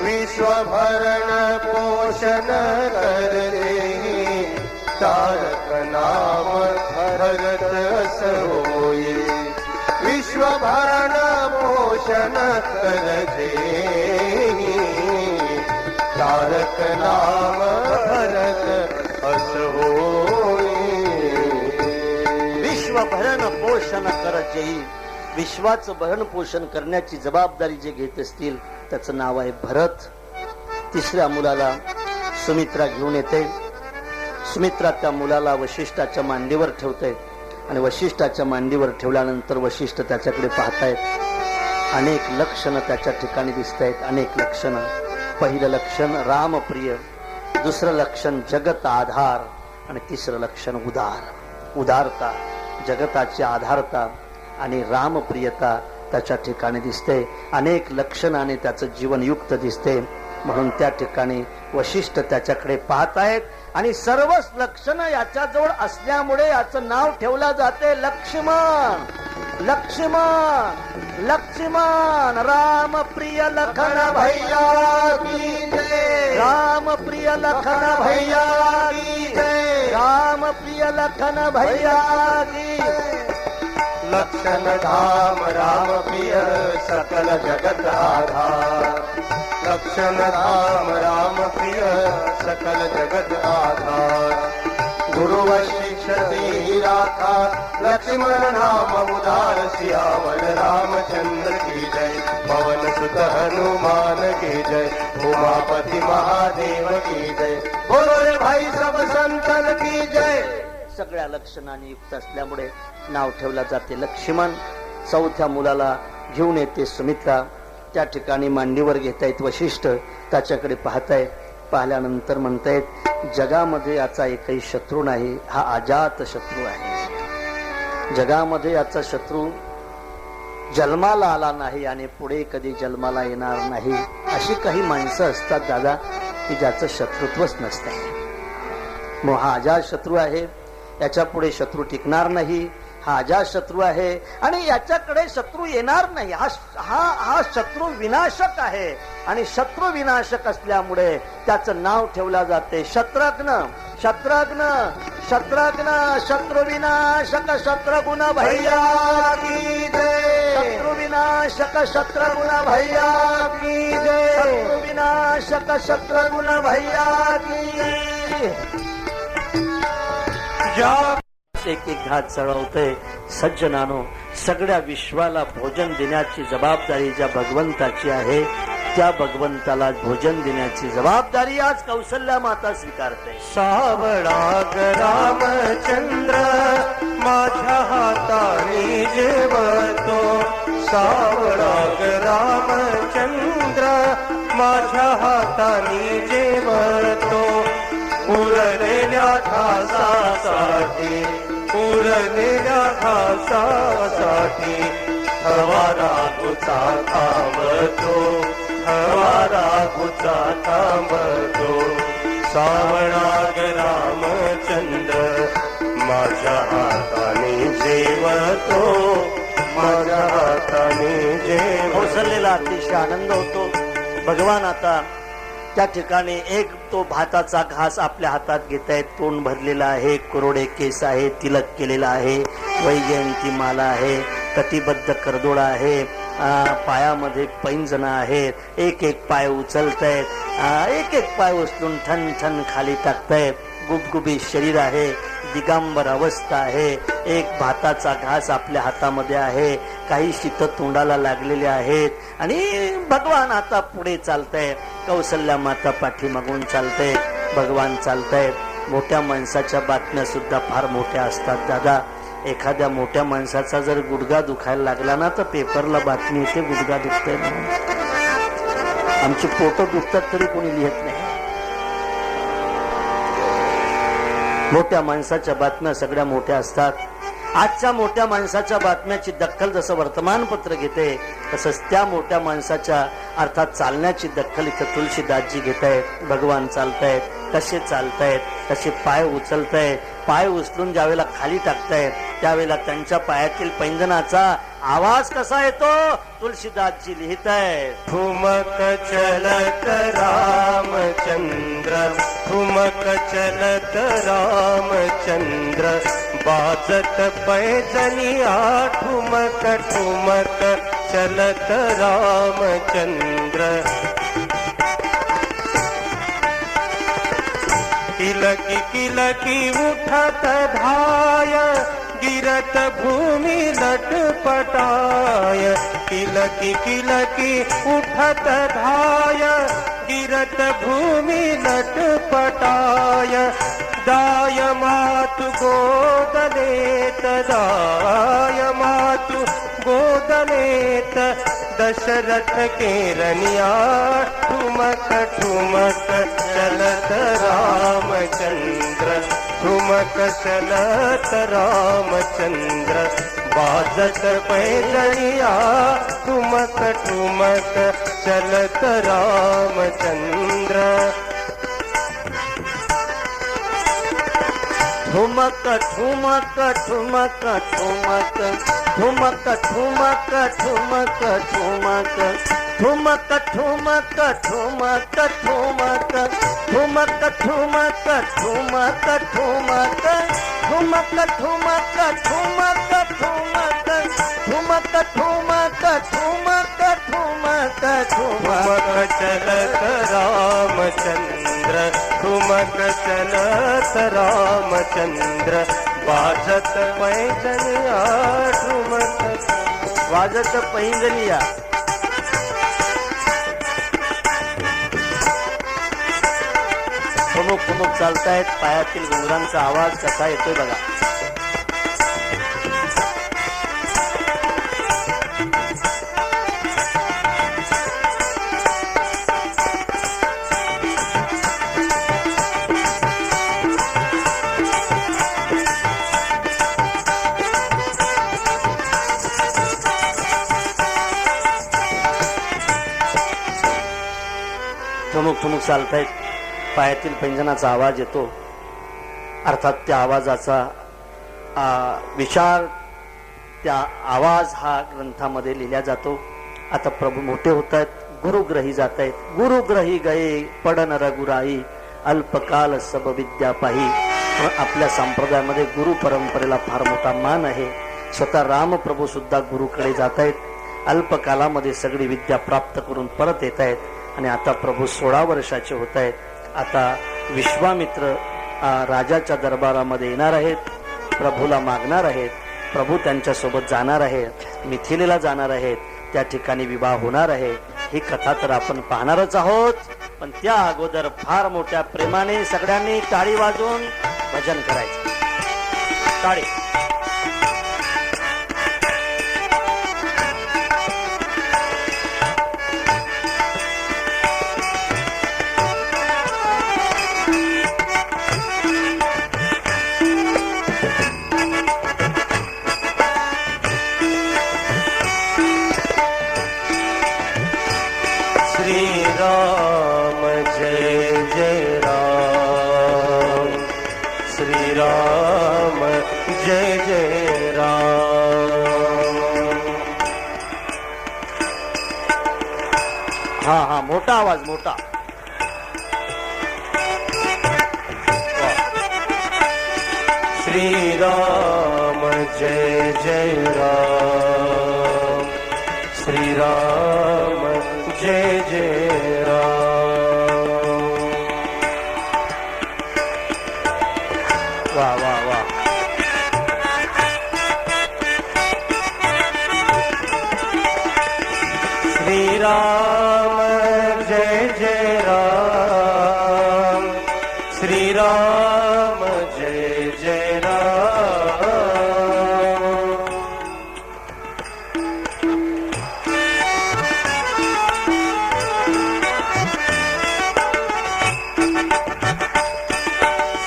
विश्व भरण पोषण करजे, तारक नाम भरत अस होय। विश्व भरण पोषण करजे, तारक नाम भरत अस होय। विश्व भरण पोषण करजे, विश्वाचं भरण पोषण करण्याची जबाबदारी जे घेत असतील त्याचं नाव आहे भरत। तिसऱ्या मुलाला सुमित्रा घेऊन येते, सुमित्रा त्या मुलाला वशिष्ठाच्या मांडीवर ठेवते, आणि वशिष्ठाच्या मांडीवर ठेवल्यानंतर वशिष्ठ त्याच्याकडे पाहतायत। अनेक लक्षणं त्याच्या ठिकाणी दिसत आहेत, अनेक लक्षणं। पहिलं लक्षण रामप्रिय, दुसरं लक्षण जगत आधार, आणि तिसरं लक्षण उदार, उदारता, जगताची आधारता आणि रामप्रियता त्याच्या ठिकाणी दिसते। अनेक लक्षणाने त्याचं जीवन युक्त दिसते, म्हणून त्या ठिकाणी वशिष्ठ त्याच्याकडे पाहतायत, आणि सर्वच लक्षणं याच्याजवळ असल्यामुळे याचं नाव ठेवलं जाते लक्ष्मण। लक्ष्मण लक्ष्मण, राम प्रिय लखन भैया की जय, राम प्रिय लखन भैया की जय, राम प्रिय लखन भैया की। लक्षण धाम राम प्रिय सकल जगत आधार। लक्षण धाम राम प्रिय सकल जगत आधार। गुरु शिक्षती राखा लक्ष्मण नाम उदार सियावर रामचंद्र की जय। पवन सुत हनुमान की जय। उमापति महादेव की जय। बोलो रे भाई सब संतन की जय। सगळ्या लक्षणाने युक्त असल्यामुळे नाव ठेवलं जाते लक्ष्मण. चौथ्या मुलाला घेऊन येते सुमित्रा. त्या ठिकाणी मांडीवर घेतायत वशिष्ठ. त्याच्याकडे पाहतायत. पाहिल्यानंतर म्हणतायत जगामध्ये याचा एकही शत्रू नाही, हा अजात शत्रू आहे. जगामध्ये याचा शत्रू जन्माला आला नाही आणि पुढे कधी जन्माला येणार नाही. अशी काही माणसं असतात दादा की ज्याचं शत्रुत्वच नसते. मग हा अजात शत्रू आहे. याच्या पुढे शत्रू टिकणार नाही. हा अजात शत्रू आहे आणि याच्याकडे शत्रू येणार नाही. हा शत्रू विनाशक आहे आणि शत्रू विनाशक असल्यामुळे त्याचं नाव ठेवलं जाते शत्रुघ्न. शत्रुघ्न शत्रुघ्न शत्रू विनाशक शत्रुघ्न भैया की जय. शत्रू विनाशक शत्रुघ्न भैया की जय. शत्रू विनाशक शत्रुघ्न भैया की. एक एक घात चढवते. सज्जनानो, सगळ्या विश्वाला भोजन देण्याची जबाबदारी ज्या भगवंताची आहे त्या भगवंताला भोजन देण्याची जबाबदारी आज कौसल्या माता स्वीकारते. सावळाग रामचंद्र माझ्या हाताने जेवतो. सावळाग रामचंद्र माझ्या हाताने जेवतो. उरलेल्या घासासाठी उरलेल्या घासासाठी हवा रागुचा थांबतो. हवा रागुचा थांबतो. सावळाग रामचंद्र माझ्या हाताने जेवतो. माझ्या हाताने जेवतो. कौसल्याला अतिशय आनंद होतो. भगवान आता त्या ठिकाणी एक तो भाताचा घास आपल्या हातात घेतायत. तोंड भरलेला आहे. कोरडे केस आहे. तिलक केलेला आहे. वैजयंती माला आहे. कटिबद्ध करदोडा आहे. पायामध्ये पैंजण आहेत. एक एक पाय उचलतायत. एक एक पाय उचलून ठण ठण खाली टाकतायत. गुबगुबी शरीर आहे. दिगंबर अवस्था आहे. एक भाताचा घास आपल्या हातामध्ये आहे. काही शीत तोंडाला लागलेले आहेत आणि भगवान आता पुढे चालताय. कौसल्या माता पाठीमागून चालते. भगवान चालतायत. मोठ्या माणसाच्या बातम्या सुद्धा फार मोठ्या असतात दादा. एखाद्या मोठ्या माणसाचा जर गुडघा दुखायला लागला ना तर पेपरला बातमी येते गुडघा दुखतंय म्हणून. आमची पोट दुखतात तरी कोणी लिहित नाही. मोठ्या माणसाच्या बातम्या सगळ्या मोठ्या असतात. आजच्या मोठ्या माणसाच्या बातम्याची दखल जसं वर्तमानपत्र घेते तसंच त्या मोठ्या माणसाच्या अर्थात चालण्याची दखल इथं तुलसीदासजी घेत आहेत. भगवान चालतायत. कसे चालतायत, कसे पाय उचलतायत. पाय उचलून ज्यावेळेला खाली टाकतायत त्यावेळेला त्यांच्या पायातील पैंजनाचा आवाज कसा येतो तुलसीदासजी लिहित आहेत. ठुमक चलत रामचंद्र. ठुमक चलत रामचंद्र बाजत पैजनिया. ठुमक ठुमक चलत रामचंद्र. किलकी किलकी उठत धाय गिरत भूमि लटपटाय. किलकी किलकी उठत धाय गिरत भूमि लटपटाय. दाय मातु गोदलेत. दाय मातु गोदलेत. दशरथ के रनिया. ठुमक ठुमक चलत रामचंद्र. ठुमक चलत रामचंद्र बाजत पैजनिया. ठुमक ठुमक चलत रामचंद्र. ठुमक ठुमक ठुमक ठुमक ठुमक ठुमक ठुमक ठुमक ठुमक ठुमक ठुमक ठुमक ठुमक ठुमक ठुमक ठुमक ठुमक ठुमक ठुमक ठुमक ठुमक ठुमक ठुमक ठुमक ठुमक चलत रामचंद्र ठुमक चलत रामचंद्र वाजत पैजनिया ठुमक वाजत पैंजनिया. ठुमुक ठुमुक चालतायत. पायातील घुंगरांचा आवाज कसा येतोय बघा. ठुमुक ठुमुक चालतायत. पायातील पैंजनाचा आवाज येतो. अर्थात त्या आवाजाचा विचार, त्या आवाज हा ग्रंथामध्ये लिहिला जातो. आता प्रभू मोठे होत आहेत, गुरुग्रही जात आहेत. गुरुग्रही गये पडन रघुराई अल्पकाल सब विद्या पाही. आपल्या संप्रदायामध्ये गुरु परंपरेला फार मोठा मान आहे. स्वतः रामप्रभू सुद्धा गुरुकडे जात आहेत. अल्पकालामध्ये सगळी विद्या प्राप्त करून परत येत आहेत. आणि आता प्रभू 16 वर्षाचे होत आहेत. आता विश्वामित्र राजाच्या दरबारामध्ये येणार आहेत. प्रभूला मागणार आहेत. प्रभू त्यांच्या सोबत जाणार आहेत. मिथिलेला जाणार आहेत. त्या ठिकाणी विवाह होणार आहे. ही कथा तर आपण पाहणारच आहोत. पण त्या अगोदर फार मोठ्या प्रेमाने सगळ्यांनी टाळी वाजवून भजन करायचं. टाळी. राम जय जय राम श्री राम जय जय राम. हा हा मोठा आवाज मोठा. श्री राम जय जय राम श्री राम जय जय राम. वाह वाह वाह. श्री राम जय जय राम श्री राम जय जय राम.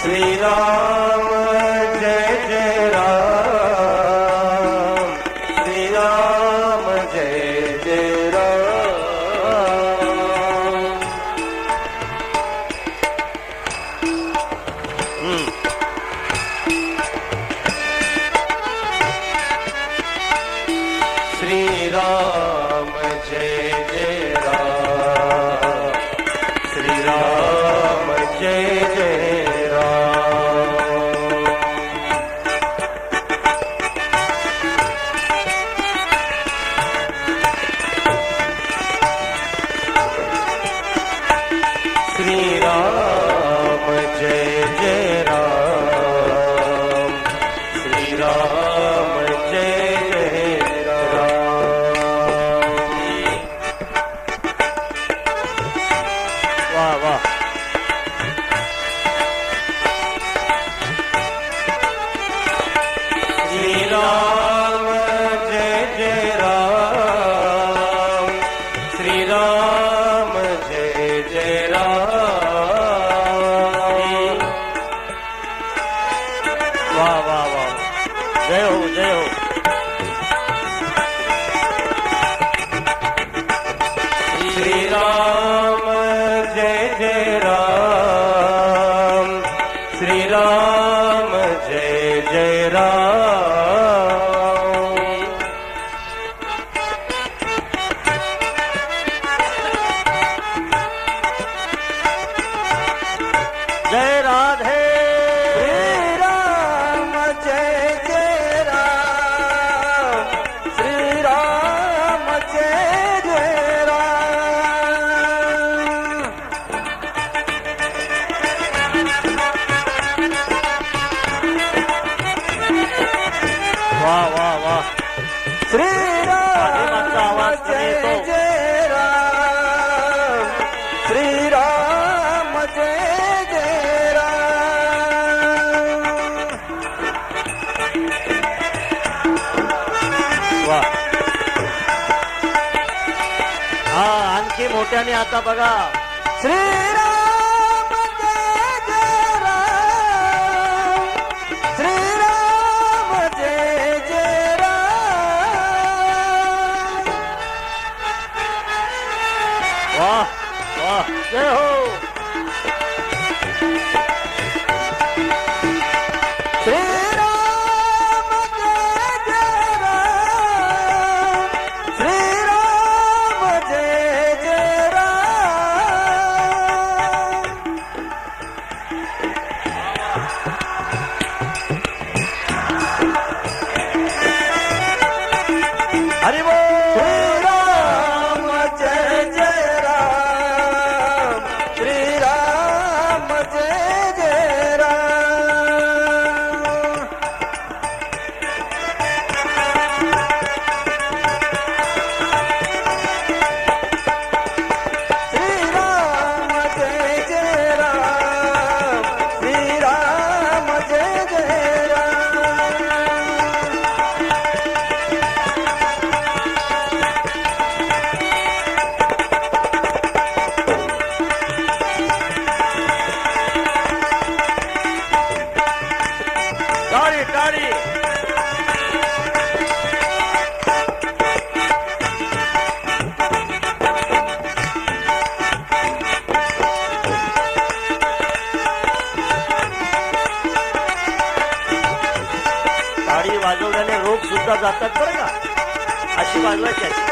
श्री राम जय जय राम श्री राम जय जय राम. श्री राम जय जय राम श्री राम जय जय राम. श्री राम जय जय राम श्री राम जय जय राम. वाह वाह. श्री राम जय जय राम श्री राम जय जय राम. वाह वाह वाह. जय हो जय हो. श्री राम जय जय राम श्री राम जय जय राम. जय राधे. श्री राम वा वा वा श्रीराम आवाज जय येतो. जय राम श्रीराम जय जय राम वा हा आणखी मोठ्याने आता बघा श्रीराम जय जय राम श्रीराम जय जय राम वा वा जय हो श्रीराम जय जय राम श्रीराम जय जय राम हरी बोल श्रीराम जय जय राम श्रीराम जय जय राम श्रीराम जय जय राम श्रीराम जय जय राम टाळी टाळी टाळी वाजवल्याने रोग सुद्धा जातात बरं का अशी वाजवायची आहे.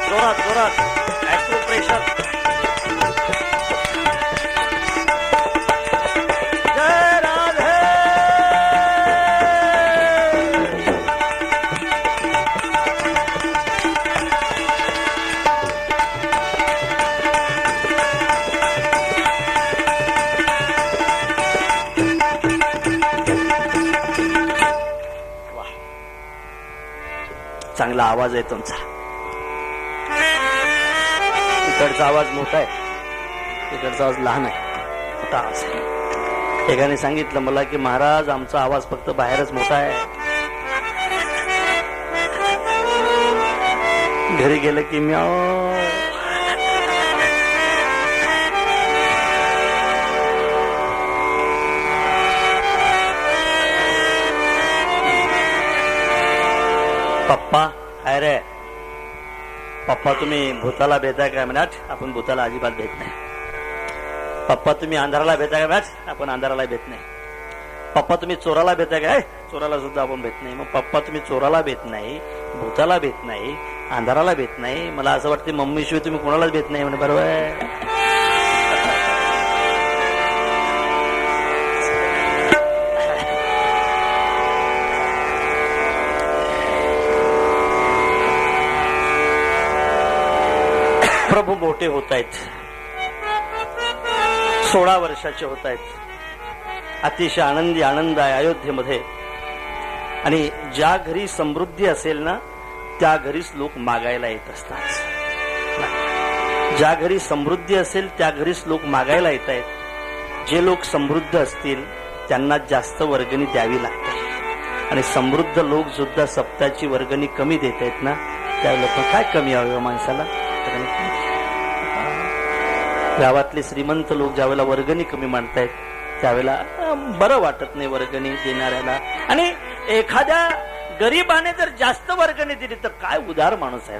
जोरात जोरात ऍक्युप्रेशर जय राधे चांगला आवाज आहे तुमचा इकडचा आवाज मोठा आहे इकडचा आवाज लहान आहे मोठा आवाज आहे एकाने सांगितलं मला की महाराज आमचा आवाज फक्त बाहेरच मोठा आहे घरी गेलं की म्याव पप्पा काय रे पप्पा तुम्ही भूताला भेटाय काय म्हणत आपण भूताला अजिबात भेट नाही पप्पा तुम्ही अंधाराला भेटाय काय म्हणत आपण अंधाराला भेट नाही पप्पा तुम्ही चोराला भेटाय काय चोराला सुद्धा आपण भेट नाही मग पप्पा तुम्ही चोराला भेट नाही भूताला भेट नाही अंधाराला भेट नाही मला असं वाटते मम्मीशिवाय तुम्ही कोणालाच भेट नाही म्हणे बरोबर आहे प्रभू मोठे होत आहेत 16 वर्षाचे होत आहेत अतिशय आनंदी आनंद आहे अयोध्येमध्ये आणि ज्या घरी समृद्धी असेल ना त्या घरीच लोक मागायला येत असतात ज्या घरी समृद्धी असेल त्या घरीच लोक मागायला येत आहेत जे लोक समृद्ध असतील त्यांना जास्त वर्गणी द्यावी लागते आणि समृद्ध लोक सुद्धा सप्ताची वर्गणी कमी देत आहेत ना त्या लोक काय कमी हवं माणसाला गावातले श्रीमंत लोक ज्यावेळेला वर्गणी कमी मांडतायत त्यावेळेला बरं वाटत नाही वर्गणी देणाऱ्याला आणि एखाद्या गरीबाने जर जास्त वर्गणी दिली तर काय उदार माणूस आहे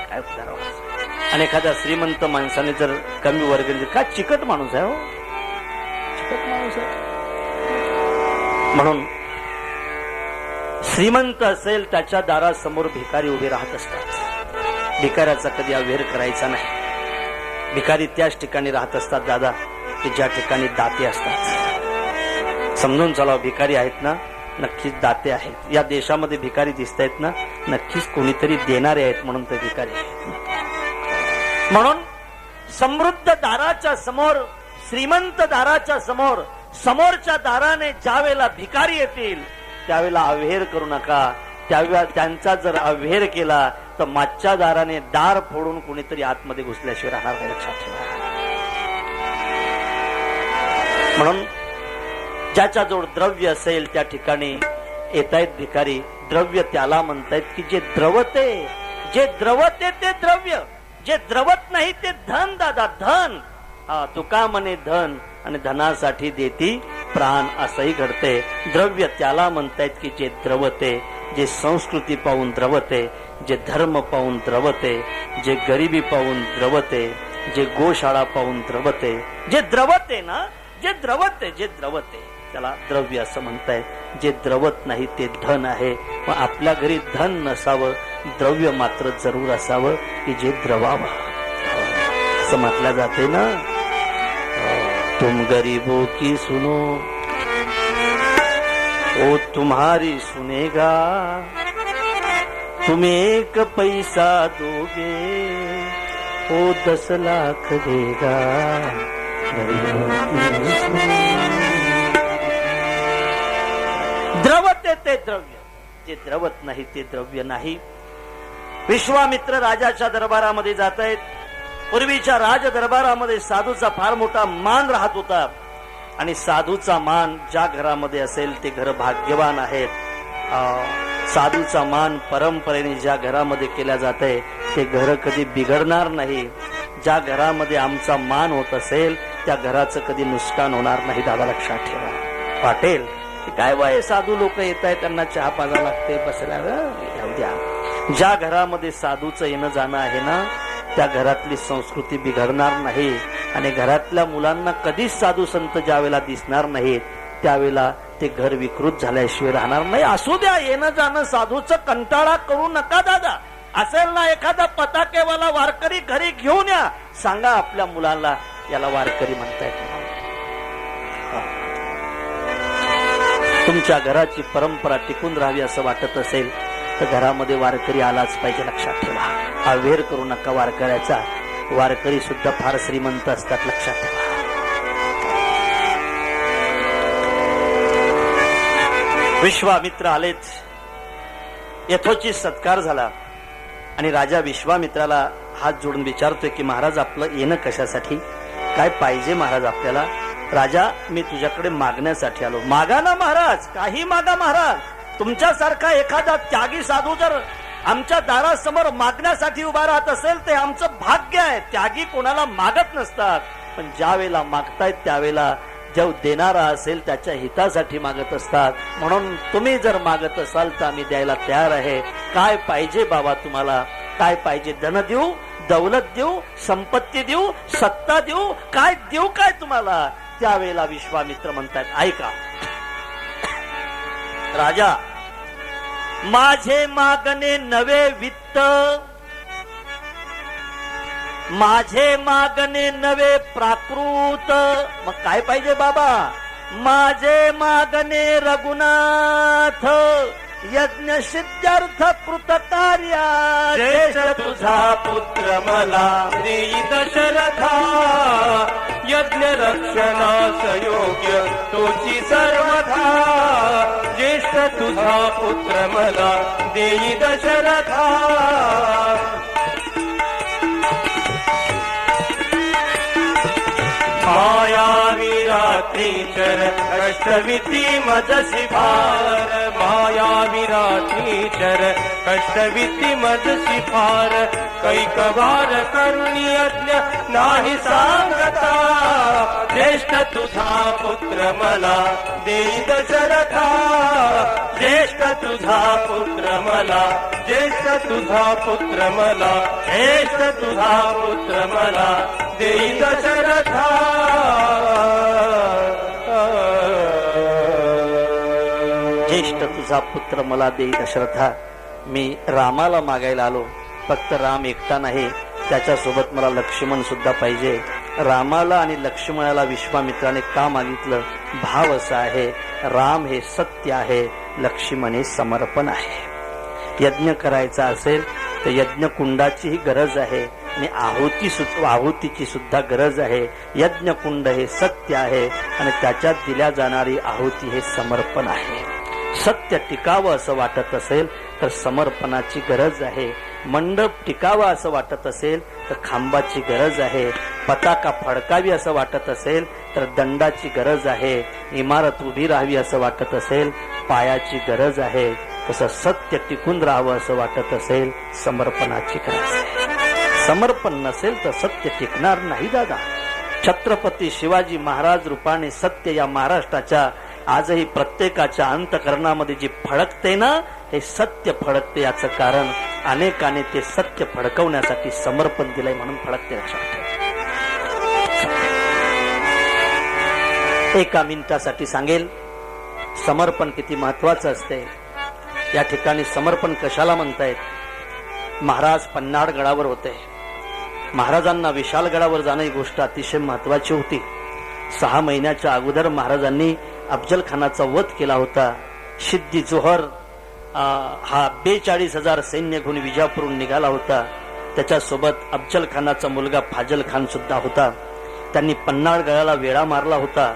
काय उदार माणूस आणि एखाद्या श्रीमंत माणसाने जर कमी वर्गणी दिली काय चिकट माणूस आहे चिकट माणूस आहे म्हणून श्रीमंत असेल त्याच्या दारासमोर भिकारी उभे राहत असतात भिकाऱ्याचा कधी अवेर करायचा नाही भिकारी त्याच ठिकाणी राहत असतात दादा की ज्या ठिकाणी दाते असतात समजून चालाव भिकारी आहेत ना नक्कीच दाते आहेत या देशामध्ये भिकारी दिसत आहेत ना नक्कीच कोणीतरी देणारे आहेत म्हणून ते भिकारी आहेत म्हणून समृद्ध दाराच्या समोर श्रीमंत दाराच्या समोर समोरच्या दाराने ज्यावेळेला भिकारी येतील त्यावेळेला अव्हेर करू नका. त्यावेळेला त्यांचा जर अव्हेर केला तर मागच्या दाराने दार फोडून कोणीतरी आतमध्ये घुसल्याशिवाय राहणार नाही, लक्षात ठेवा. म्हणून ज्याच्याजवळ द्रव्य असेल त्या ठिकाणी येतायत भिकारी. द्रव्य त्याला म्हणतायत की जे द्रवते, जे द्रवते ते द्रव्य, जे द्रवत नाही ते धन. दादा धन, हा तुका म्हणे धन आणि धनासाठी देती प्राण, असंही घडते. द्रव्य त्याला म्हणतायत की जे द्रवते, जे संस्कृती पाहून द्रवते, जे धर्म पाहून द्रवते, जे गरिबी पाहून द्रवते, जे गोशाळा पाहून द्रवते, जे द्रवते ना, जे द्रवते, जे द्रवते त्याला द्रव्य असं म्हणताय. जे द्रवत नाही ते धन आहे. मग आपल्या घरी धन नसावं, द्रव्य मात्र जरूर असावं की जे द्रवावं, असं म्हटलं जाते ना. तुम गरीबों की सुनो ओ तुम्हारी सुनेगा, तुम 1 पैसा दोगे ओ 10 लाख देगा. द्रवते ते द्रव्य, जे द्रवत नाही ते द्रव्य नाही. विश्वामित्र राजाच्या दरबारामध्ये जात आहेत. पूर्वीच्या राज दरबारामध्ये साधूचा फार मोठा मान राहत होता आणि साधूचा मान ज्या घरामध्ये असेल ते घर भाग्यवान आहेत. साधूचा मान परंपरेने ज्या घरामध्ये केल्या जाते ते घर कधी बिघडणार नाही. ज्या घरामध्ये आमचा मान होत असेल त्या घराचं कधी नुकसान होणार नाही. दादा लक्षात ठेवा. पाटील काय बाय साधू लोक येत आहेत, त्यांना चहा पाजा लागते, बसल्या द्या. ज्या घरामध्ये साधूचं येणं जाणं आहे ना त्या घरातली संस्कृती बिघडणार नाही आणि घरातल्या मुलांना कधीच साधू संत ज्यावेळेला दिसणार नाहीत त्यावेळेला ते घर विकृत झाल्याशिवाय राहणार नाही. असू द्या, येणं जाणं साधूचं कंटाळा करू नका दादा. असेल ना एखादा पताकेवाला वारकरी घरी घेऊन या, सांगा आपल्या मुलाला याला वारकरी म्हणतायत. तुमच्या घराची परंपरा टिकून राहावी असं वाटत असेल तर घरामध्ये वारकरी आलाच पाहिजे, लक्षात ठेवा. अवेर करू नका वारकऱ्याचा. वारकरी सुद्धा फार श्रीमंत असतात, लक्षात ठेवा. विश्वामित्र आलेच. यथोचित सत्कार झाला आणि राजा विश्वामित्राला हात जोडून विचारतोय की महाराज आपलं येणं कशासाठी, काय पाहिजे महाराज आपल्याला. राजा मी तुझ्याकडे मागण्यासाठी आलो. मागा ना महाराज, काही मागा महाराज. तुमच्यासारखा एखादा त्यागी साधू जर आमच्या दारासमोर मागण्यासाठी उभा राहत असेल ते आमचं भाग्य आहे. त्यागी कोणाला मागत नसतात, पण ज्या वेळेला मागतायत त्यावेळेला जो देणारा असेल त्याच्या हितासाठी मागत असतात. म्हणून तुम्ही जर मागत असाल तर आम्ही द्यायला तयार आहे. काय पाहिजे बाबा तुम्हाला, काय पाहिजे? धन देऊ, दौलत देऊ, संपत्ती देऊ, सत्ता देऊ, काय देऊ काय तुम्हाला? त्यावेळेला विश्वामित्र म्हणतात ऐका राजा, माझे मागणे नवे वित्त, माझे मागणे नवे प्राकृत. मग काय पाहिजे बाबा? माझे मागणे रघुनाथ यज्ञ सिद्ध्यर्थ कृत कार्या. ज्येष्ठ तुझा पुत्र मला देई दशरथा, यज्ञ रक्षणास योग्य तोची सर्वथा. ज्येष्ठ तुझा पुत्र मला देई दशरथा. मायावी रात्रीचर कष्टविती मजसी फार. मायावी रात्रीचर कष्टविती मजसी फार. कैकवार करुणी यज्ञ नाही सांगता. ज्येष्ठ तुझा पुत्र मला देई दशरथा. ज्येष्ठ तुझा पुत्र मला, ज्येष्ठ तुझा पुत्र मला, ज्येष्ठ तुझा पुत्र मला देई दशरथा. ज्येष्ठ तुझा पुत्र मला देई दशरथा. मी रामाला मागायला आलो. फक्त राम एकटा नाही, त्याच्यासोबत मला लक्ष्मण सुद्धा पाहिजे. रामाला आणि लक्ष्मणाला विश्वामित्राने का मागितलं? भाव असा आहे, राम हे सत्य आहे, लक्ष्मण हे समर्पण आहे. यज्ञ करायचा असेल तर यज्ञ कुंडाचीही गरज आहे. आणि आहुतीची सुद्धा गरज आहे. यज्ञकुंड हे सत्य आहे आणि त्याच्यात दिल्या जाणारी आहुती हे समर्पण आहे. सत्य टिकावं असं वाटत असेल तर समर्पणाची गरज आहे. मंडप टिकावा असं वाटत असेल तर खांबाची गरज आहे. पताका फडकावी असं वाटत असेल तर दंडाची गरज आहे. इमारत उभी राहावी असं वाटत असेल पायाची गरज आहे. तसं सत्य टिकून राहावं असं वाटत असेल समर्पणाची गरज आहे. समर्पण नसेल तर सत्य टिकणार नाही दादा. छत्रपती शिवाजी महाराज रूपाने सत्य या महाराष्ट्राच्या आजही प्रत्येकाच्या अंतकरणामध्ये जी फडकते ना, हे सत्य फडकते. याचं कारण अनेकाने ते सत्य फडकवण्यासाठी समर्पण दिलंय म्हणून फडकते. लक्षात ठेवा. एका मिनिटासाठी सांगेल समर्पण किती महत्वाचं असते. या ठिकाणी समर्पण कशाला म्हणतायत. महाराज पन्हाळ गडावर होते. महाराजांना विशालगडावर जाणं ही गोष्ट अतिशय महत्वाची होती. 6 महिन्याच्या अगोदर महाराजांनी अफजल खानाचा वध केला होता. सिद्दी जोहर हा 42,000 सैन्य घेऊन विजापूरहून निघाला होता. त्याच्यासोबत अफजल खानाचा मुलगा फाजल खान सुद्धा होता. त्यांनी पन्हाळ गडाला वेढा मारला होता.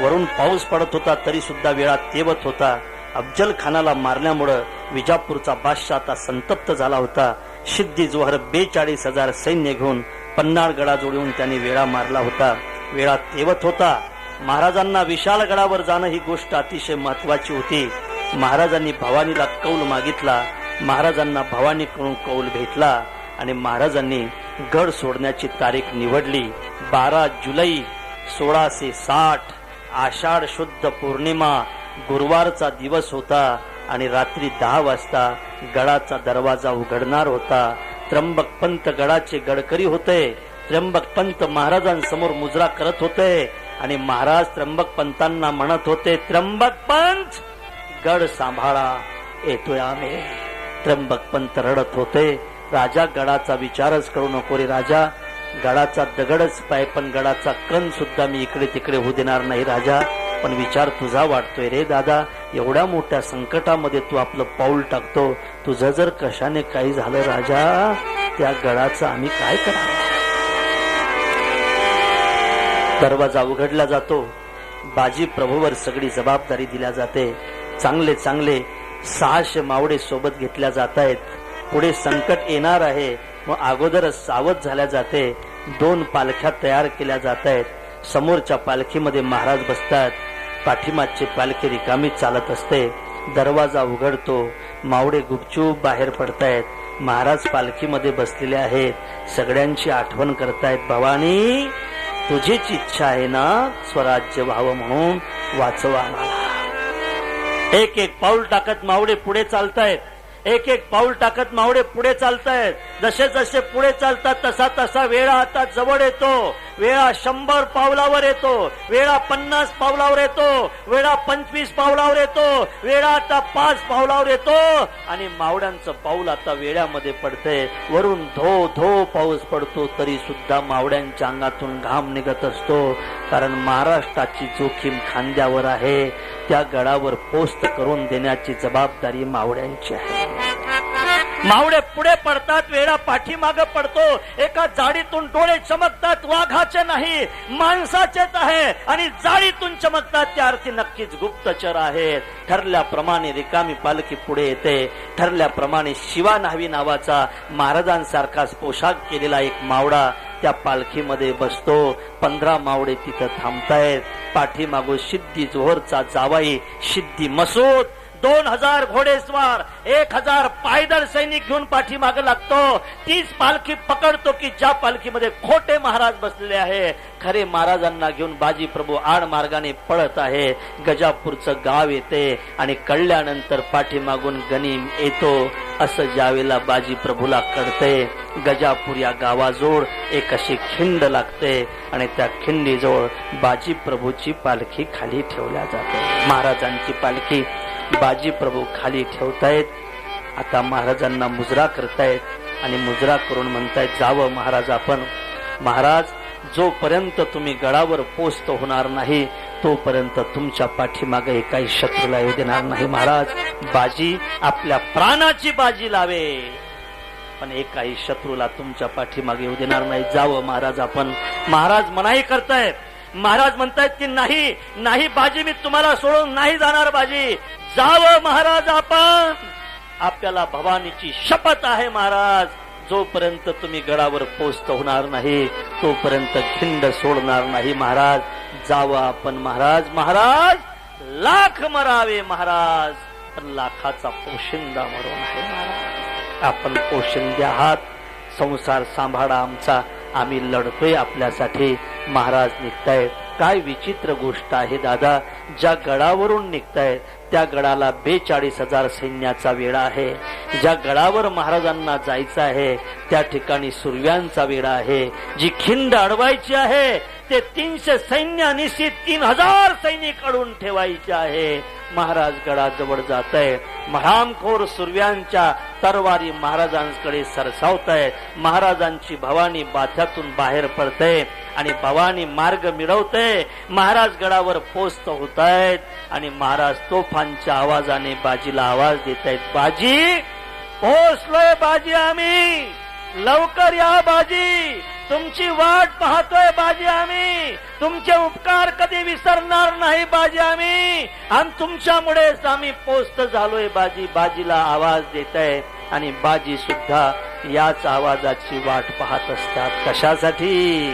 वरून पाऊस पडत होता तरी सुद्धा वेळा तेवत होता. अफजल खानाला मारल्यामुळे विजापूरचा बादशाह आता संतप्त झाला होता. सिद्दी जोहर 42,000 सैन्य घेऊन पन्हाळ गडाजवळून त्यांनी वेढा मारला होता. वेळा तेवत होता. महाराजांना विशालगडावर जाणं ही गोष्ट अतिशय महत्वाची होती. महाराजांनी भवानीला कौल मागितला. महाराजांना भवानीकडून कौल भेटला आणि महाराजांनी गड सोडण्याची तारीख निवडली. 12 जुलै 1660 आषाढ शुद्ध पौर्णिमा गुरुवारचा दिवस होता आणि रात्री 10 वाजता गडाचा दरवाजा उघडणार होता. त्र्यंबक पंत गडाचे गडकरी होते. त्र्यंबक पंत महाराजांसमोर मुजरा करत होते आणि महाराज त्र्यंबक पंतांना म्हणत होते, त्र्यंबक पंत गड सांभाळा, येतोय आम्ही. त्र्यंबक पंत रडत होते. राजा गडाचा विचारच करू नको रे राजा. गडाचा दगडच पाय पण गडाचा कण सुद्धा मी इकडे तिकडे होऊ देणार नाही राजा. पण विचार तुझा वाटतोय रे दादा. एवढ्या मोठ्या संकटामध्ये तू आपलं पाऊल टाकतो. तुझं जर कशाने काही झालं राजा, त्या गडाचं आम्ही काय करावं. दरवाजा उघडला जातो. बाजी प्रभूवर सगळी जबाबदारी दिल्या जाते. चांगले चांगले 600 मावडे सोबत घेतल्या जात आहेत. पुढे संकट येणार आहे मग अगोदरच सावध झाल्या जाते. 2 पालख्या तयार केल्या जात आहेत. समोरच्या पालखीमध्ये महाराज बसतात. पाठीमागची पालखी रिकामी चालत असते. दरवाजा उघडतो. मावडे गुपचूप बाहेर पडतायत. महाराज पालखीमध्ये बसलेले आहेत. सगळ्यांची आठवण करतायत. भवानी तुझीच इच्छा आहे ना स्वराज्य व्हावं म्हणून, वाचवा आम्हाला. एक एक पाऊल टाकत मावडे पुढे चालतायत. एक एक पाऊल टाकत मावडे पुढे चालतायत. जसे जसे पुढे चालतात तसा तसा वेळा आता जवळ येतो. वेळा 100 पावलावर येतो. वेळा 50 पावलावर येतो. वेळा 25 पावलावर येतो. वेळा आता 5 पावलावर येतो आणि मावड्यांचं पाऊल आता वेळ्यामध्ये पडतंय. वरून धो धो पाऊस पडतो तरी सुद्धा मावड्यांच्या अंगातून घाम निघत असतो. कारण महाराष्ट्राची जोखीम खांद्यावर आहे. त्या गडावर पोस्ट करून देण्याची जबाबदारी मावड्यांची आहे. मावडे पुढे पडतात. वेळा पाठीमागे पडतो. एका जाळीतून डोळे चमकतात. वाघाचे नाही माणसाचेच आहे आणि जाळीतून चमकतात त्या अर्थी नक्कीच गुप्तचर आहेत. ठरल्याप्रमाणे रिकामी पालखी पुढे येते. ठरल्याप्रमाणे शिवा न्हावी नावाचा महाराजांसारखाच पोशाख केलेला एक मावडा त्या पालखीमध्ये बसतो. 15 मावडे तिथं थांबतायत. पाठीमागो सिद्दी जोहरचा जावाई सिद्दी मसूद 2000 घोडेस्वार 1000 पायदळ सैनिक घेऊन पाठीमागे लागतो. तीच पालखी पकडतो की ज्या पालखीमध्ये खोटे महाराज बसलेले आहे. खरे महाराजांना घेऊन बाजी प्रभू आड मार्गाने पळत आहे. गजापूरचं गाव येते आणि कळल्यानंतर पाठीमागून गनीम येतो. असं ज्यावेळेला बाजी प्रभूला कळते, गजापूर या गावाजवळ एक अशी खिंड लागते आणि त्या खिंडीजवळ बाजी प्रभूची पालखी खाली ठेवल्या जाते. महाराजांची पालखी बाजी प्रभू खाली ठेवतायत. आता महाराजांना मुजरा करतायत आणि मुजरा करून म्हणतायत, जावं महाराज आपण. महाराज जोपर्यंत तुम्ही गडावर पोस्ट होणार नाही तोपर्यंत तुमच्या पाठीमागे काही शत्रूला येऊ देणार नाही. महाराज बाजी आपल्या प्राणाची बाजी लावे. पण एक काही शत्रूला तुमच्या पाठीमागे येऊ देणार नाही. जावं महाराज आपण. महाराज मनाई करतायत. महाराज म्हणतायत की नाही नाही बाजी, मी तुम्हाला सोडून नाही जाणार बाजी. जावं महाराज आपण. आपल्याला भवानीची शपथ आहे महाराज, जोपर्यंत तुम्ही गडावर पोचत होणार नाही तोपर्यंत खिंड सोडणार नाही महाराज. जावं आपण महाराज. महाराज लाख मरावे महाराज, पण लाखाचा पोशिंदा मरू नये महाराज. आपण पोशिंदे आहात. संसार सांभाळा आमचा, आम्ही लढतोय आपल्यासाठी. महाराज निघतायत. काय विचित्र गोष्ट आहे दादा, ज्या गडावरून निघतायत त्या गडाला 42,000 सैन्याचा वेढा आहे. ज्या गडावर महाराजांना जायचं आहे त्या ठिकाणी सुरव्यांचा वेढा आहे. जी खिंड अडवायची आहे ते 300 सैन्य निश्चित 3,000 सैनिक अडून ठेवायचे आहे. महाराज गडाजवळ जात आहे. महामखोर सुरव्यांच्या तरवारी महाराजांकडे सरसावत आहे. महाराजांची भवानी बाथ्यातून बाहेर पडते आणि भवानी मार्ग मिळवते. महाराज गडावर पोचत होत आहेत आणि महाराज तोफांच्या आवाजाने बाजीला आवाज देत आहेत. बाजी पोचलोय बाजी, आम्ही लवकर या बाजी, तुमची वाट पाहतोय बाजी, आम्ही तुमचे उपकार कधी विसरणार नाही बाजी, आम्ही आणि तुमच्यामुळेच आम्ही पोचत झालोय बाजी. बाजीला आवाज देत आहे आणि बाजी सुद्धा याच आवाजाची वाट पाहत असतात. कशासाठी?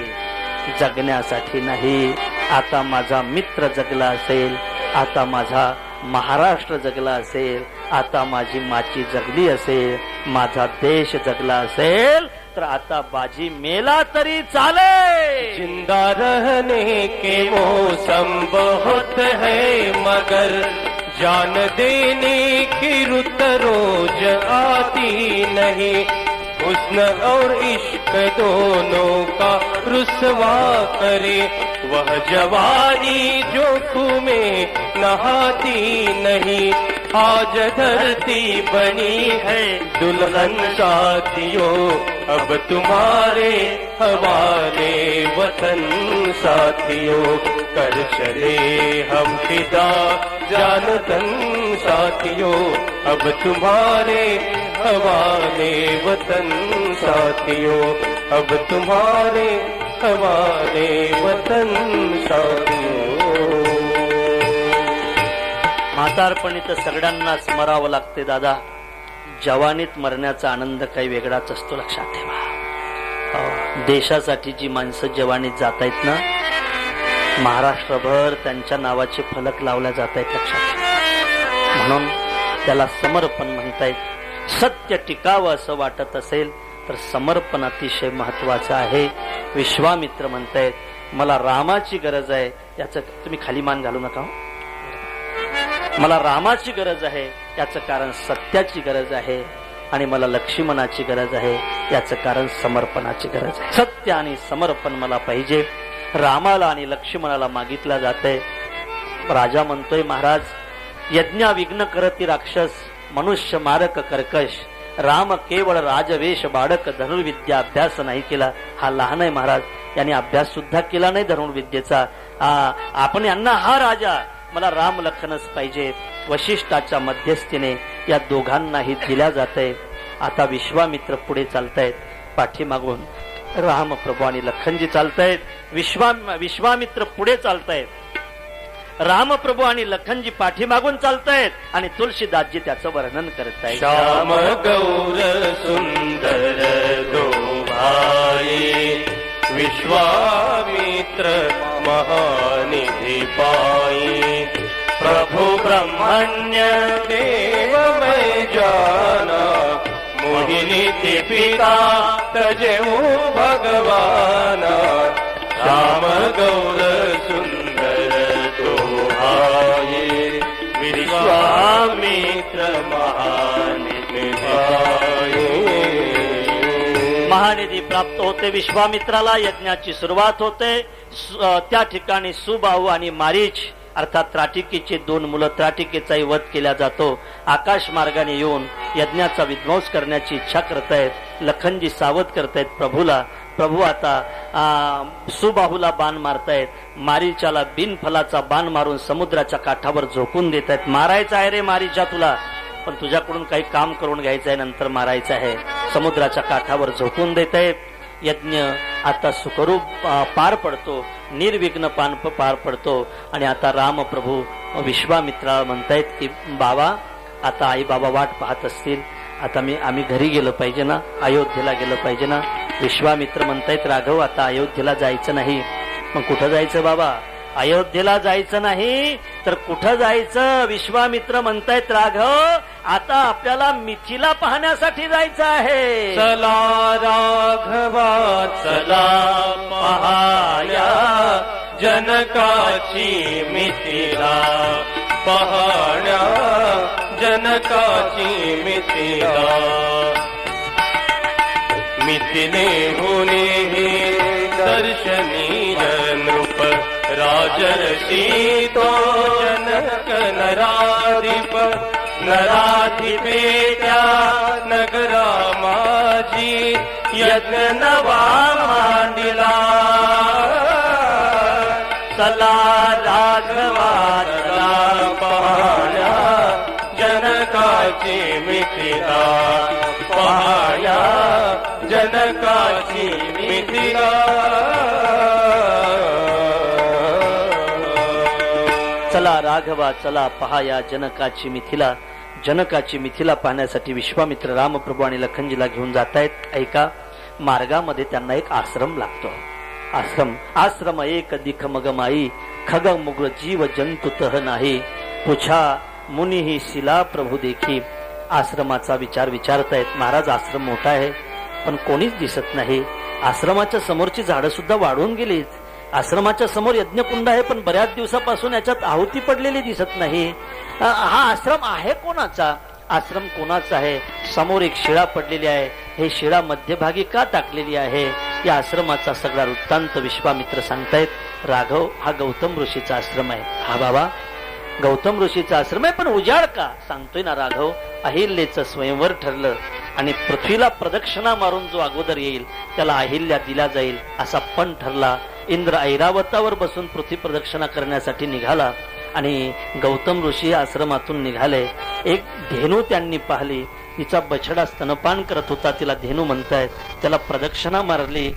जगण्यासाठी नाही. आता माझा मित्र जगला असेल, आता माझा महाराष्ट्र जगला असेल, आता माझी माची जगली असेल, माझा देश जगला असेल, तर आता बाजी मेला तरी चाले. जिंदा रहने के मौसम बहुत है मगर जान देने की रुत रोज आती नहीं. हुस्न और इश्क दोनों का रुसवा करे वह जवानी जो तुम्हें नहाती नहीं. आज धरती बनी है दुल्हन साथियों, अब तुम्हारे हवाले वतन साथियों. कर चले हम फिदा जानतन साथियों, अब तुम्हारे हवाले वतन साथियों, अब तुम्हारे हवाले वतन साथियों. म्हातारपणी तर सगळ्यांनाच मरावं लागते दादा. जवानीत मरण्याचा आनंद काही वेगळाच असतो, लक्षात ठेवा. देशासाठी जी माणसं जवानीत जात आहेत ना, महाराष्ट्रभर त्यांच्या नावाचे फलक लावल्या जात आहेत, लक्षात ठेवा. म्हणून त्याला समर्पण म्हणतायत. सत्य टिकावं असं वाटत असेल तर समर्पण अतिशय महत्वाचं आहे. विश्वामित्र म्हणतायत मला रामाची गरज आहे. याचं तुम्ही खाली मान घालू नका. मला रामाची गरज आहे याचं कारण सत्याची गरज आहे, आणि मला लक्ष्मणाची गरज आहे याचं कारण समर्पणाची गरज आहे. सत्य आणि समर्पण मला पाहिजे. रामाला आणि लक्ष्मणाला मागितला जाते. राजा म्हणतोय महाराज, यज्ञा विघ्न करती राक्षस, मनुष्य मारक कर्कश. राम केवळ राजवेश बाळक, धनुर्विद्या अभ्यास नाही केला. हा लहान आहे महाराज, याने अभ्यास सुद्धा केला नाही धनुर्विद्येचा. आपण यांना हा राजा, मला राम लखनच पाहिजे. वशिष्ठाच्या मध्यस्थीने या दोघांनाही दिल्या जाते. आता विश्वामित्र पुढे चालतायत, पाठीमागून रामप्रभू आणि लखनजी चालतायत. विश्वामित्र पुढे चालतायत, रामप्रभू आणि लखनजी पाठीमागून चालतायत आणि तुलसीदासजी त्याचं वर्णन करतायत. श्याम गौर सुंदर दो भाई, विश्वामित्र महानिधि पाई. प्रभु ब्रह्मण्य देव मैं जाना, मोहिनी पिता तजेऊ भगवाना. श्याम गौर सुंदर तो भाई, विश्वामित्र महानिधि पाई. महानिधी प्राप्त होते विश्वामित्राला. यज्ञाची सुरुवात होते. त्या ठिकाणी सुबाहू आणि मारीच अर्थात त्राटिकेचे 2 मुलं, त्राटिकेचाही वध केला जातो. आकाश मार्गाने येऊन यज्ञाचा विध्वंस करण्याची इच्छा करतायत. लखनजी सावध करतायत प्रभूला. प्रभू आता सुबाहूला बाण मारतायत. मारीचाला बिनफलाचा बाण मारून समुद्राच्या काठावर झोकून देत आहेत. मारायचं आहे रे मारीचा तुला, पण तुझ्याकडून काही काम करून घ्यायचं आहे, नंतर मारायचं आहे. समुद्राच्या काठावर झोकून देत आहेत. यज्ञ आता सुखरूप पार पडतो, निर्विघ्न पार पडतो. आणि आता रामप्रभू विश्वामित्राला म्हणतायत की बाबा, आता आई बाबा वाट पाहत असतील, आता आम्ही घरी गेलो पाहिजे ना, अयोध्येला गेलो पाहिजे ना. विश्वामित्र म्हणतायत राघव, आता अयोध्येला जायचं नाही. मग कुठं जायचं बाबा? अयोध्येला जायचं नाही तर कुठं जायचं? विश्वामित्र म्हणतायत राघव, आता आपल्याला मिथिला पाहण्यासाठी जायचं आहे. चला राघवा चला पहाया जनकाची मिथिला, पहाण्या जनकाची मिथिला. मिथिले होणे दर्शनी नृप राजर्षी तो जनक नराधिप. नराधिपेत्या नगरा माझी यज्ञ नवा मांडिला. चला राघवा चला पहाया जनकाची मिथिला, पहाया जनकाची मिथिला. चला राघवा चला पहाया जनकाची मिथिला. जनकाची मिथिला पाहण्यासाठी विश्वामित्र रामप्रभू आणि लखनजीला घेऊन जात आहेत. ऐका, मार्गामध्ये त्यांना एक आश्रम लागतो. आश्रम एक दिख मग माई, खग मुग जीव जंतु तह नाही. पुछा मुनी ही शिला प्रभू देखी. आश्रमाचा विचार विचारतायत. महाराज, आश्रम मोठा आहे पण कोणीच दिसत नाही. आश्रमाच्या समोरची झाडं सुद्धा वाढून गेलीत. आश्रमाच्या समोर यज्ञकुंड आहे पण बऱ्याच दिवसापासून याच्यात आहुती पडलेली दिसत नाही. हा आश्रम आहे कोणाचा? आश्रम कोणाचा आहे? समोर एक शिळा पडलेली आहे. हे शिळा मध्यभागी का टाकलेली आहे? या आश्रमाचा सगळा वृत्तांत विश्वामित्र सांगतायत. राघव, हा गौतम ऋषीचा आश्रम आहे. हा बाबा, गौतम ऋषीचा आश्रम आहे पण उजाड का? सांगतोय ना राघव, अहिल्याचं स्वयंवर ठरलं आणि पृथ्वीला प्रदक्षिणा मारून जो अगोदर येईल त्याला अहिल्या दिला जाईल असा पण ठरला. इंद्र ऐरावतावर बसून पृथ्वी प्रदक्षिणा करण्यासाठी निघाला आणि गौतम ऋषी आश्रमातून निघाले. एक धेनू त्यांनी पाहिली. तिचा बछडा स्तनपान करत होता. तिला धेनू म्हणतायत. त्याला प्रदक्षिणा मारली.